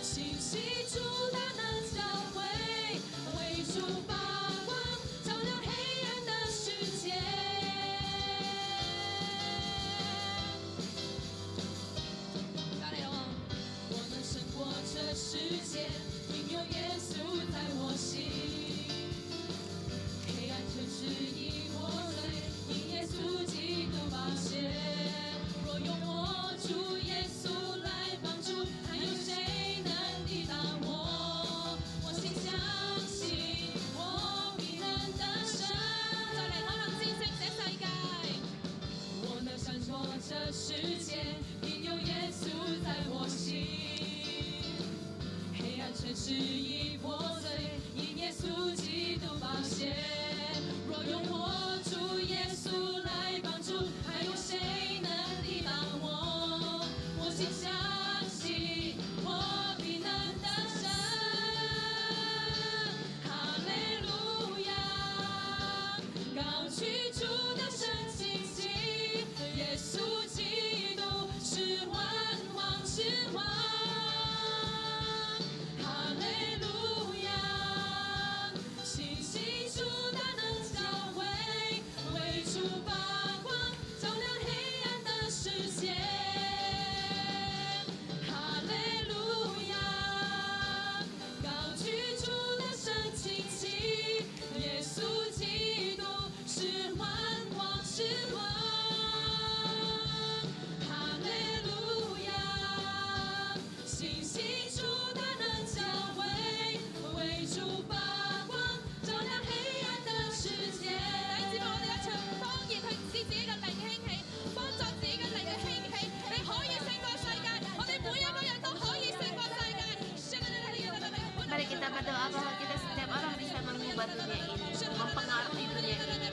信息主大能教會，為主發光，照亮黑暗的世界。加油！我能勝過這世界，因有耶穌在我心。黑暗全是已破碎，因耶穌基督寶血。若有我主耶穌來幫助，還有誰能抵擋我？我心相信，我必能得勝。再嚟，我能戰勝這世界，我能勝過這世界，因有耶穌在我心。黑暗全是已破碎，因耶穌基督寶血。若用我主耶穌來幫助，還有誰能抵擋我？我心相信，我必能得勝。哈利路亞，高舉主的聖清旗，耶穌基督是萬王之王。哈利路亞，信息主大能教會，為主發光，照亮黑暗的世界。哈利路亞，高舉主的聖清旗，耶穌基督是萬王之王。哈利路亞，信息主大能教會，為主發光，照亮黑暗的世界。弟兄姊妹，我哋一齊方言去使自己嘅靈興起，幫助自己嘅靈去興起。你可以勝過世界，我哋每一個人都可以勝過世界。 Mari kita berdoa bahwa kita setiap orang bisa mengubah dunia ini, mempengaruhi dunia ini.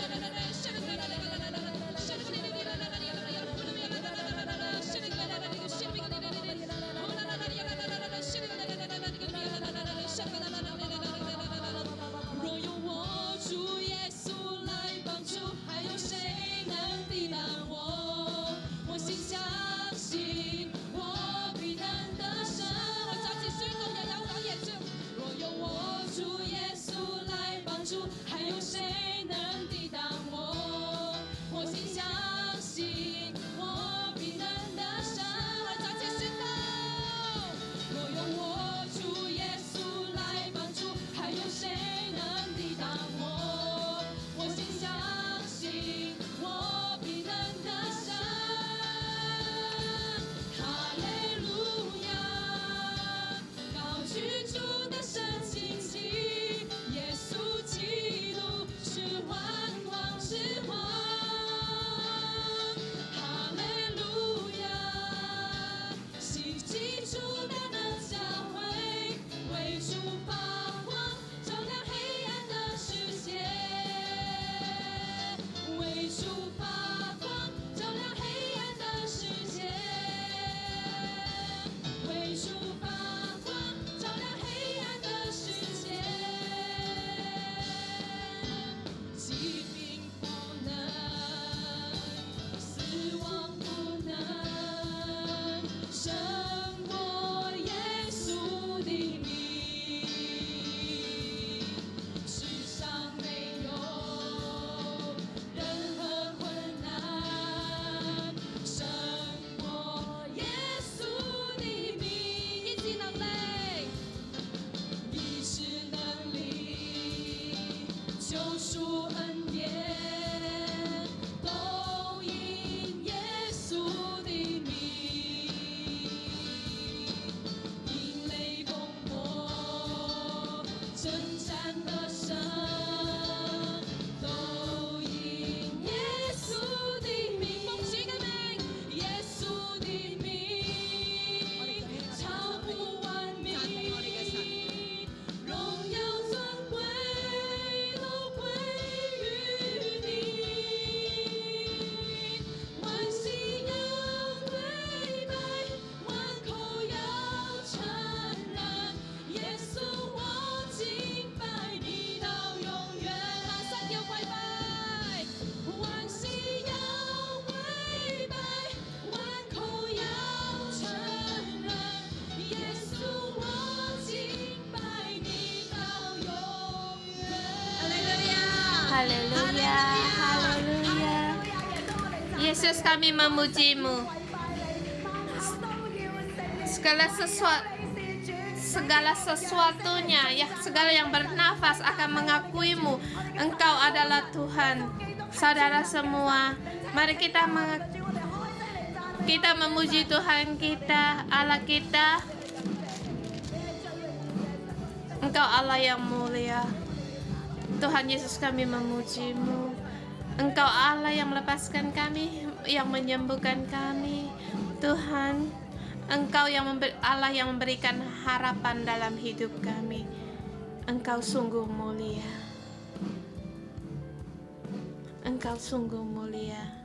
Haleluya, haleluya. Yesus, kami memuji-Mu. Segala sesuatunya, ya, segala yang bernafas akan mengakui-Mu. Engkau adalah Tuhan. Saudara semua, mari kita memuji Tuhan kita, Allah kita. Engkau Allah yang mulia. Tuhan Yesus, kami memuji-Mu. Engkau Allah yang melepaskan kami, yang menyembuhkan kami. Tuhan, Engkau Allah yang memberikan harapan dalam hidup kami. Engkau sungguh mulia. Engkau sungguh mulia.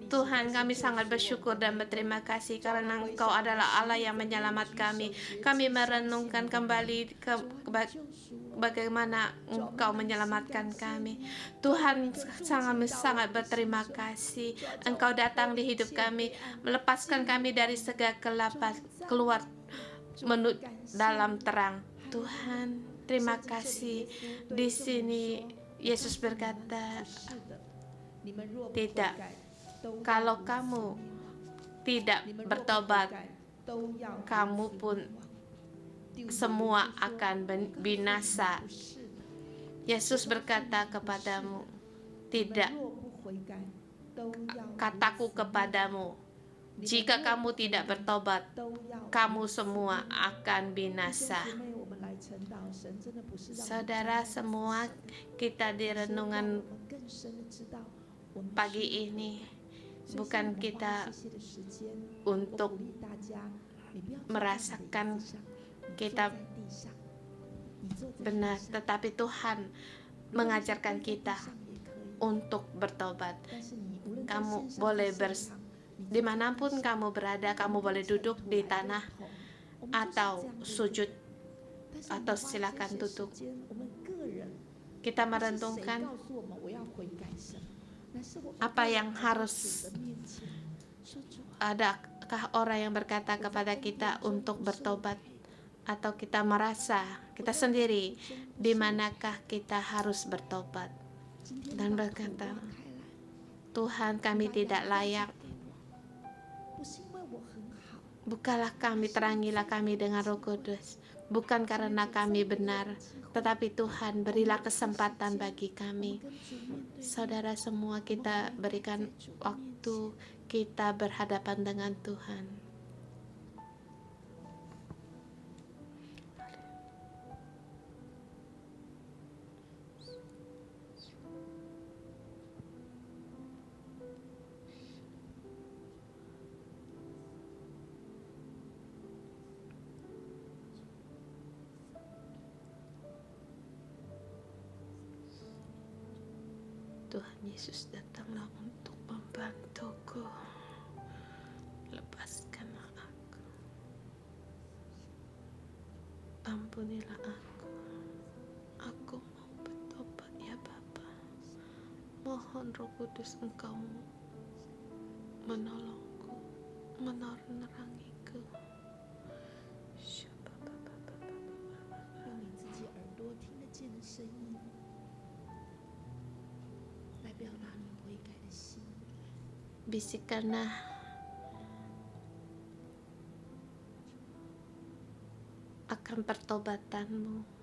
Tuhan, kami sangat bersyukur dan berterima kasih karena Engkau adalah Allah yang menyelamatkan kami. Kami merenungkan kembali bagaimana Engkau menyelamatkan kami. Tuhan, sangat berterima kasih. Engkau datang di hidup kami, melepaskan kami dari segala kegelapan, keluar dalam terang. Tuhan, terima kasih. Di sini Yesus berkata, tidak, kalau kamu tidak bertobat, kamu pun semua akan binasa. Yesus berkata kepadamu, tidak, kataku kepadamu, jika kamu tidak bertobat, kamu semua akan binasa. Saudara semua, kita di renungan pagi ini bukan kita untuk merasakan kita benar, tetapi Tuhan mengajarkan kita untuk bertobat. Kamu boleh dimanapun kamu berada, kamu boleh duduk di tanah atau sujud, atau silakan duduk. Kita merenungkan apa yang harus, adakah orang yang berkata kepada kita untuk bertobat, atau kita merasa kita sendiri di manakah kita harus bertobat dan berkata, Tuhan, kami tidak layak. Bukalah kami, terangilah kami dengan Roh Kudus. Bukan karena kami benar, tetapi Tuhan, berilah kesempatan bagi kami. Saudara semua, kita berikan waktu kita berhadapan dengan Tuhan. Tuhan Yesus, datanglah untuk membantuku. Lepaskanlah aku. Ampunilah aku. Aku mau bertobat ya Bapa. Mohon Roh Kudus Engkau menolongku, menerangiku. 用你自己耳朵听得见的声音来表达你悔改的心。 Bisikanlah akan pertobatanmu.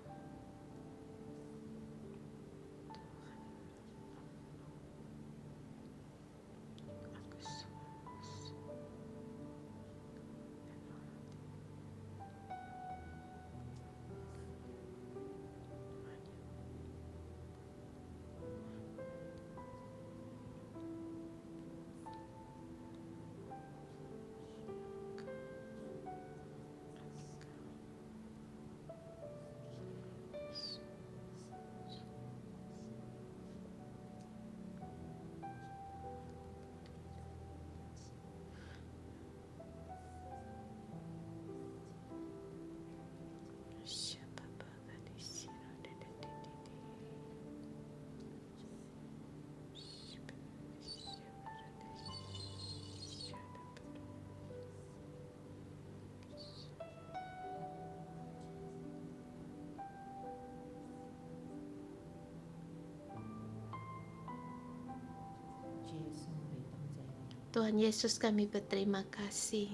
Tuhan Yesus, kami berterima kasih.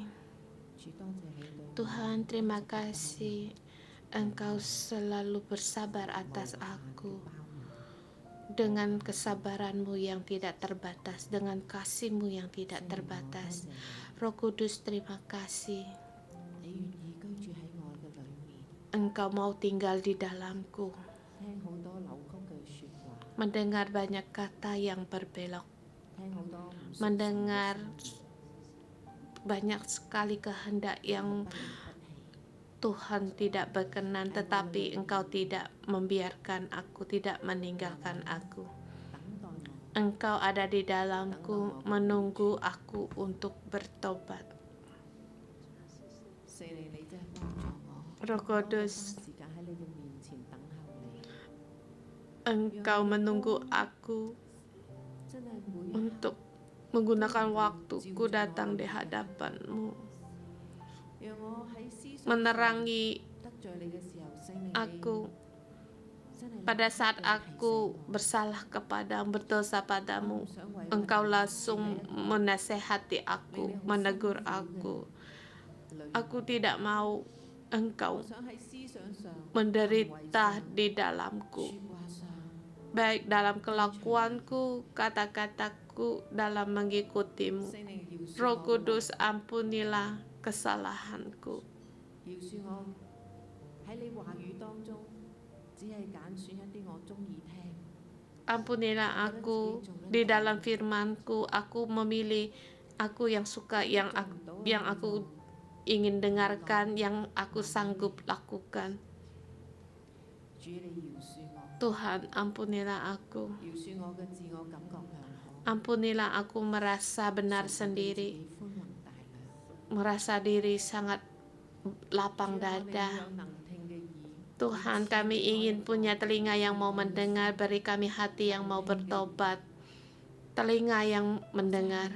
Tuhan, terima kasih Engkau selalu bersabar atas aku dengan kesabaran-Mu yang tidak terbatas, dengan kasih-Mu yang tidak terbatas. Roh Kudus, terima kasih Engkau mau tinggal di dalamku, mendengar banyak kata yang berbelok, mendengar banyak sekali kehendak yang Tuhan tidak berkenan, tetapi Engkau tidak membiarkan aku, tidak meninggalkan aku. Engkau ada di dalamku, menunggu aku untuk bertobat. Roh Kudus, Engkau menunggu aku untuk menggunakan waktuku datang di hadapan-Mu, menerangi aku pada saat aku bersalah kepadamu, berdosa padamu. Engkau langsung menasehati aku, menegur aku. Aku tidak mau Engkau menderita di dalamku, baik dalam kelakuanku, kata-kataku, dalam mengikutimu. Roh Kudus, ampunilah kesalahanku. Ampunilah aku di dalam firman-Ku. Aku memilih aku yang suka, yang aku ingin dengarkan, yang aku sanggup lakukan. Tuhan, ampunilah aku. Ampunilah aku merasa benar sendiri, merasa diri sangat lapang dada. Tuhan, kami ingin punya telinga yang mau mendengar, beri kami hati yang mau bertobat, telinga yang mendengar.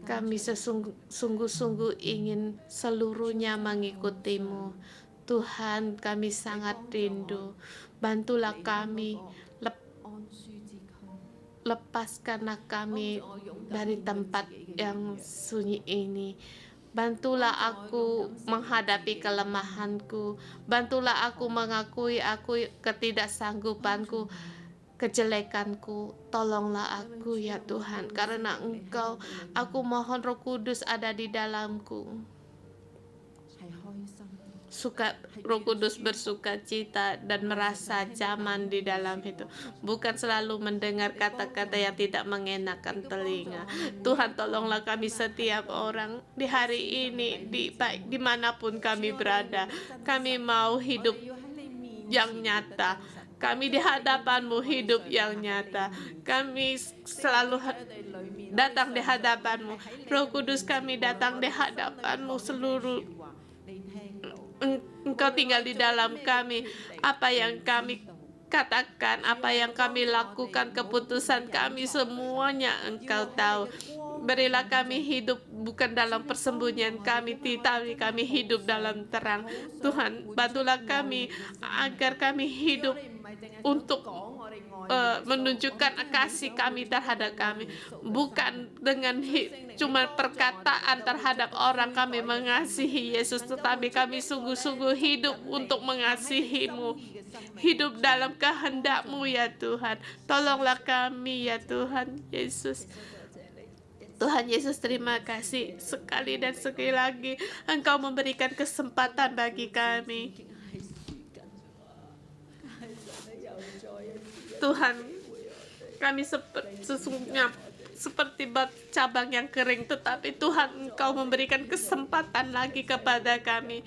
Kami sungguh-sungguh ingin seluruhnya mengikutimu. Tuhan, kami sangat rindu. Bantulah kami, lepaskanlah kami dari tempat yang sunyi ini. Bantulah aku menghadapi kelemahanku. Bantulah aku mengakui ketidaksanggupanku, kejelekanku. Tolonglah aku ya Tuhan, karena Engkau, aku mohon Roh Kudus ada di dalamku. Roh Kudus bersuka cita dan merasa nyaman di dalam itu, bukan selalu mendengar kata-kata yang tidak mengenakan telinga. Tuhan, tolonglah kami setiap orang di hari ini, baik dimanapun kami berada. Kami mau hidup yang nyata. Kami di hadapan-Mu hidup yang nyata. Kami selalu datang di hadapan-Mu. Roh Kudus, kami datang di hadapan-Mu seluruh. Engkau tinggal di dalam kami. Apa yang kami katakan, apa yang kami lakukan, keputusan kami, semuanya Engkau tahu. Berilah kami hidup bukan dalam persembunyian kami, tetapi kami hidup dalam terang. Tuhan, bantulah kami agar kami hidup untuk menunjukkan kasih kami terhadap kami, bukan dengan cuma perkataan terhadap orang kami mengasihi Yesus, tetapi kami sungguh-sungguh hidup untuk mengasihi-Mu, hidup dalam kehendak-Mu ya Tuhan. Tolonglah kami ya Tuhan Yesus. Tuhan Yesus, terima kasih sekali dan sekali lagi Engkau memberikan kesempatan bagi kami. Tuhan, kami sesungguhnya seperti cabang yang kering, tetapi Tuhan, Engkau memberikan kesempatan lagi kepada kami.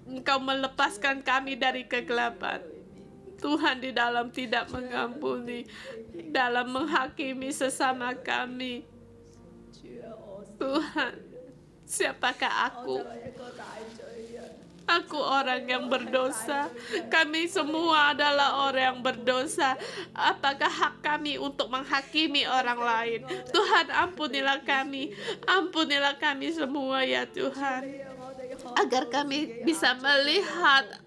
Engkau melepaskan kami dari kegelapan. Tuhan, di dalam tidak mengampuni, dalam menghakimi sesama kami. Tuhan, siapakah aku? Aku orang yang berdosa. Kami semua adalah orang yang berdosa. Apakah hak kami untuk menghakimi orang lain? Tuhan, ampunilah kami. Ampunilah kami semua ya Tuhan. Agar kami bisa melihat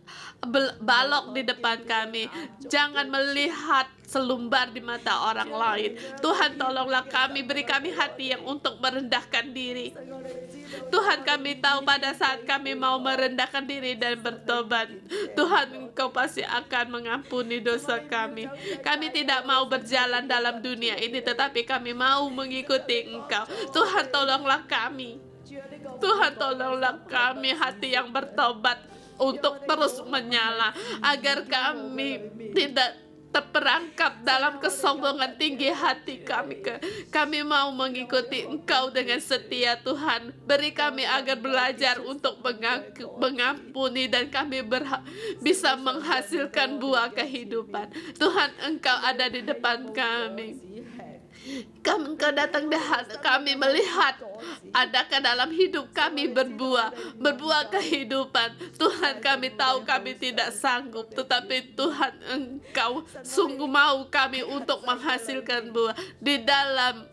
balok di depan kami. Jangan melihat selumbar di mata orang lain. Tuhan, tolonglah kami, beri kami hati yang untuk merendahkan diri. Tuhan, kami tahu pada saat kami mau merendahkan diri dan bertobat, Tuhan, Engkau pasti akan mengampuni dosa kami. Kami tidak mau berjalan dalam dunia ini, tetapi kami mau mengikuti Engkau. Tuhan, tolonglah kami. Tuhan, tolonglah kami hati yang bertobat untuk terus menyala, agar kami tidak terperangkap dalam kesombongan tinggi hati kami. Kami mau mengikuti Engkau dengan setia. Tuhan, beri kami agar belajar untuk mengampuni, dan kami bisa menghasilkan buah kehidupan. Tuhan, Engkau ada di depan kami. Engkau datang dan kami melihat adakah dalam hidup kami berbuah kehidupan. Tuhan, kami tahu kami tidak sanggup, tetapi Tuhan, Engkau sungguh mau kami untuk menghasilkan buah di dalam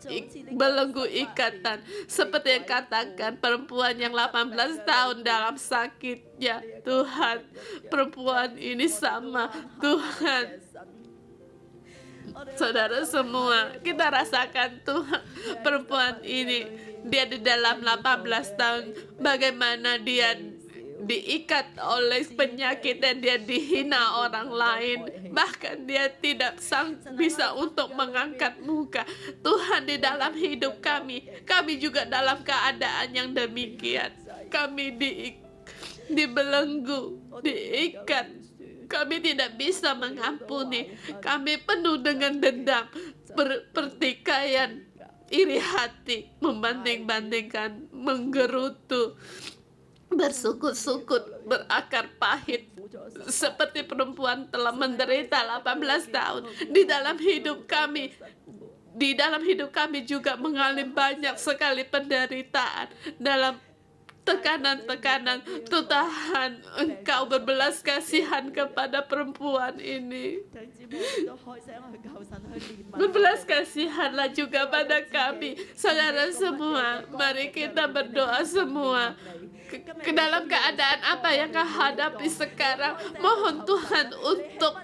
belenggu ikatan. Seperti yang katakan perempuan yang 18 tahun dalam sakitnya. Tuhan, perempuan ini sama. Tuhan, saudara semua, kita rasakan Tuhan, perempuan ini, dia di dalam 18 tahun, bagaimana dia diikat oleh penyakit dan dia dihina orang lain. Bahkan dia tidak bisa untuk mengangkat muka. Tuhan, di dalam hidup kami juga dalam keadaan yang demikian. Kami dibelenggu, diikat. Kami tidak bisa mengampuni. Kami penuh dengan dendam, pertikaian, iri hati, membanding-bandingkan, menggerutu, bersukut-sukut, berakar pahit. Seperti perempuan telah menderita 18 tahun. Di dalam hidup kami juga mengalami banyak sekali penderitaan, dalam tekanan-tekanan. Tuhan, Engkau berbelas kasihan kepada perempuan ini. Berbelas kasihanlah juga pada kami. Saudara semua, mari kita berdoa semua. Ke dalam keadaan apa yang kau hadapi sekarang, mohon Tuhan untuk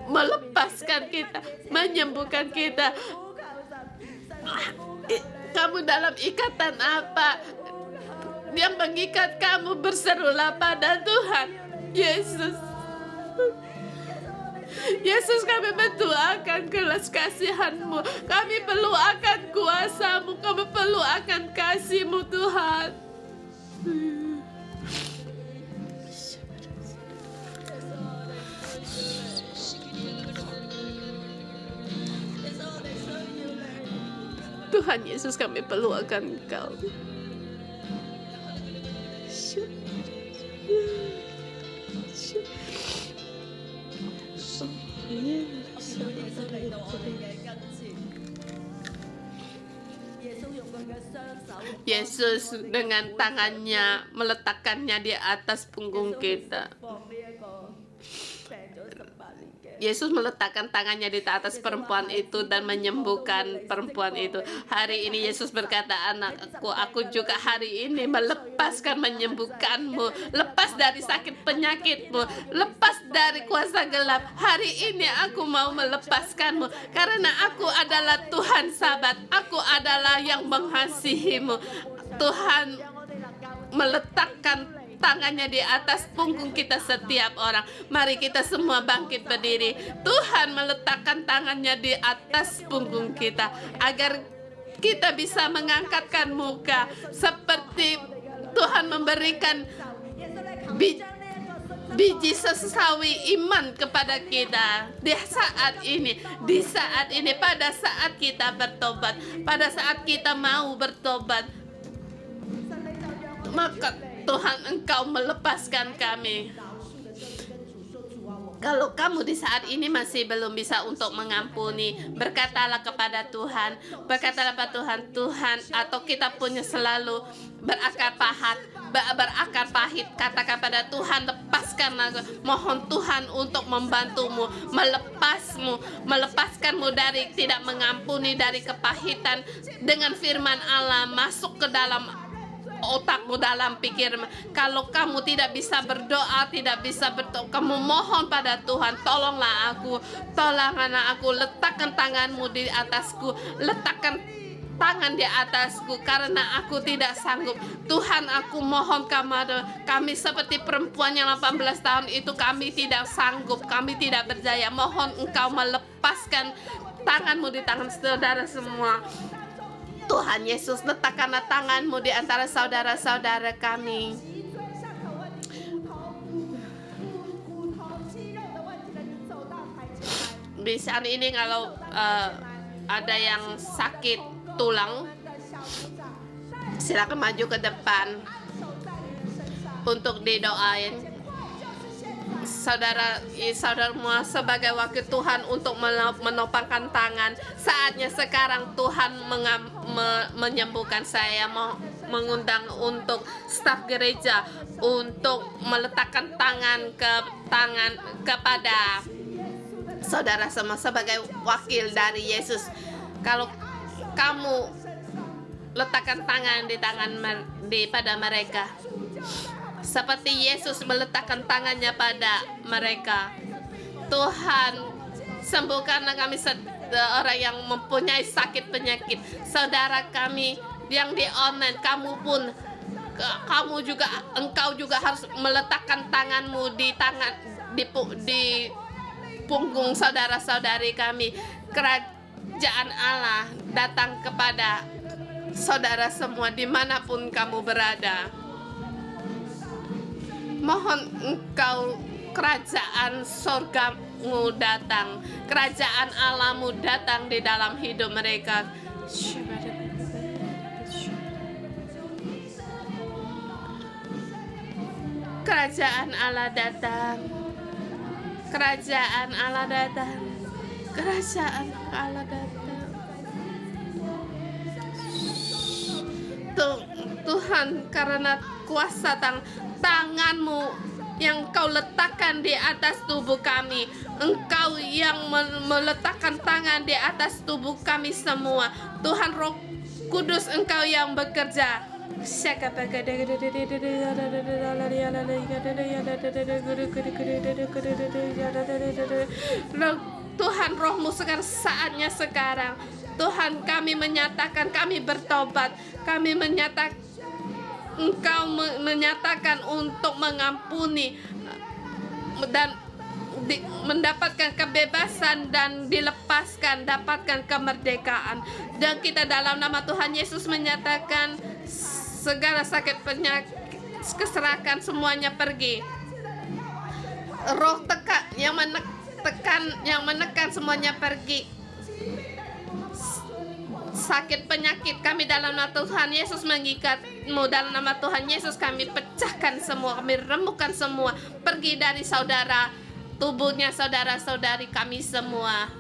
melepaskan kita, menyembuhkan kita. Kamu dalam ikatan apa yang mengikat kamu? Berserulah pada Tuhan Yesus. Yesus, kami berdoakan kelas kasihan-Mu. Kami perlu akan kuasa-Mu. Kami perlu akan kasih-Mu, Tuhan. Tuhan Yesus, kami perlu akan Engkau. Yesus dengan tangannya meletakkannya di atas punggung kita. Yesus meletakkan tangannya di atas perempuan itu dan menyembuhkan perempuan itu. Hari ini Yesus berkata, anakku, aku juga hari ini melepaskan, menyembuhkanmu. Lepas dari sakit penyakitmu, lepas dari kuasa gelap. Hari ini aku mau melepaskanmu, karena aku adalah Tuhan Sabat. Aku adalah yang mengasihimu. Tuhan meletakkan tangannya di atas punggung kita setiap orang. Mari kita semua bangkit berdiri. Tuhan meletakkan tangannya di atas punggung kita agar kita bisa mengangkatkan muka, seperti Tuhan memberikan biji sesawi iman kepada kita di saat ini, pada saat kita bertobat, pada saat kita mau bertobat, maka Tuhan, Engkau melepaskan kami. Kalau kamu di saat ini masih belum bisa untuk mengampuni, berkatalah kepada Tuhan. Berkatalah pada Tuhan, Tuhan, atau kita punya selalu berakar pahit. Katakan pada Tuhan, lepaskanlah. Mohon Tuhan untuk membantumu, melepaskanmu dari tidak mengampuni, dari kepahitan. Dengan firman Allah masuk ke dalam otakmu, dalam pikirmu. Kalau kamu tidak bisa berdoa, tidak bisa berdoa, kamu mohon pada Tuhan, tolonglah aku, tolonglah aku, letakkan tanganmu di atasku, letakkan tangan di atasku karena aku tidak sanggup. Tuhan, aku mohon kami seperti perempuan yang 18 tahun itu, kami tidak sanggup, kami tidak berdaya. Mohon Engkau melepaskan tanganmu di tangan saudara semua. Tuhan Yesus, letakkanlah tanganmu di antara saudara-saudara kami. Di saat ini kalau ada yang sakit tulang, silakan maju ke depan untuk didoain. Saudaramu sebagai wakil Tuhan untuk menopangkan tangan. Saatnya sekarang Tuhan menyembuhkan. Saya mau mengundang untuk staf gereja untuk meletakkan tangan kepada saudara semua sebagai wakil dari Yesus. Kalau kamu letakkan tangan pada mereka seperti Yesus meletakkan tangannya pada mereka. Tuhan, sembuhkanlah kami orang yang mempunyai sakit penyakit. Saudara kami yang di online, engkau juga harus meletakkan tanganmu di punggung saudara-saudari kami. Kerajaan Allah datang kepada saudara semua dimanapun kamu berada. Mohon Engkau, kerajaan surgamu datang, kerajaan Allahmu datang di dalam hidup mereka. Kerajaan Allah datang, kerajaan Allah datang, kerajaan Allah datang. Tuhan, karena kuasa tanganmu yang Kau letakkan di atas tubuh kami, Engkau yang meletakkan tangan di atas tubuh kami semua. Tuhan Roh Kudus, Engkau yang bekerja. Tuhan, Rohmu sekarang, saatnya sekarang. Tuhan, kami menyatakan, kami bertobat, kami menyatakan, Engkau menyatakan untuk mengampuni dan mendapatkan kebebasan dan dilepaskan, dapatkan kemerdekaan. Dan kita dalam nama Tuhan Yesus menyatakan segala sakit penyakit, keserahkan semuanya pergi. Roh yang menekan semuanya pergi. Sakit penyakit kami dalam nama Tuhan Yesus mengikatmu. Dalam nama Tuhan Yesus kami pecahkan semua, kami remukkan semua, pergi dari saudara, tubuhnya saudara-saudari kami semua.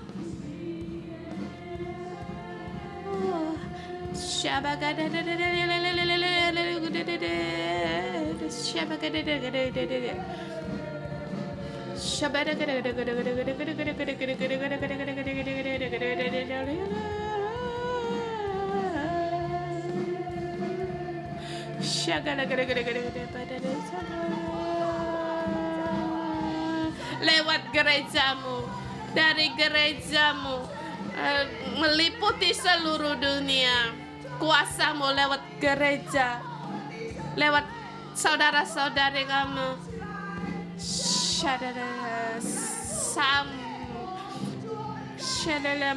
Lewat gerejamu, dari gerejamu, meliputi seluruh dunia, kuasamu lewat gereja, lewat saudara-saudari kamu,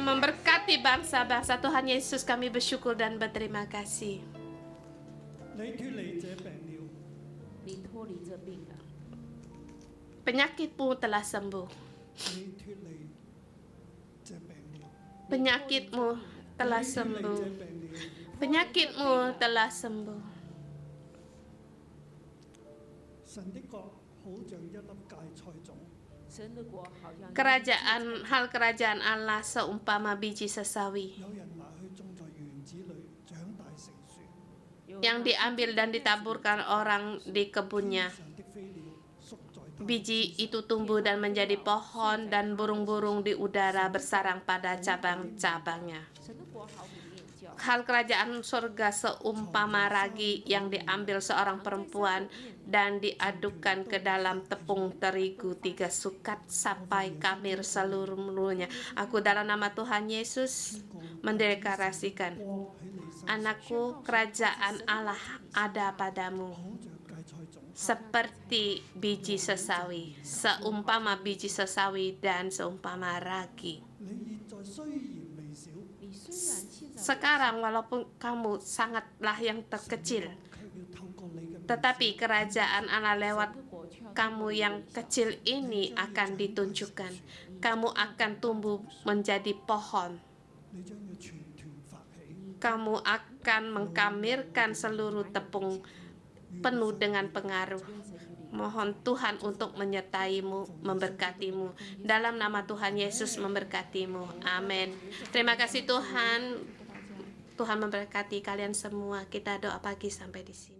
memberkati bangsa-bangsa. Tuhan Yesus, kami bersyukur dan berterima kasih. Penyakitmu telah sembuh. Penyakitmu telah sembuh. Penyakitmu telah sembuh. Kerajaan Allah seumpama biji sesawi yang diambil dan ditaburkan orang di kebunnya. Biji itu tumbuh dan menjadi pohon, dan burung-burung di udara bersarang pada cabang-cabangnya. hal kerajaan surga seumpama ragi yang diambil seorang perempuan dan diadukkan ke dalam tepung terigu 3 sukat sampai kamir seluruhnya. Aku dalam nama Tuhan Yesus mendeklarasikan, anakku, kerajaan Allah ada padamu seperti biji sesawi, seumpama biji sesawi dan seumpama ragi. Sekarang walaupun kamu sangatlah yang terkecil, tetapi kerajaan Allah lewat kamu yang kecil ini akan ditunjukkan. Kamu akan tumbuh menjadi pohon. Kamu akan mengkamirkan seluruh tepung penuh dengan pengaruh. Mohon Tuhan untuk menyertaimu, memberkatimu. Dalam nama Tuhan Yesus memberkatimu. Amin. Terima kasih Tuhan. Tuhan memberkati kalian semua. Kita doa pagi sampai di sini.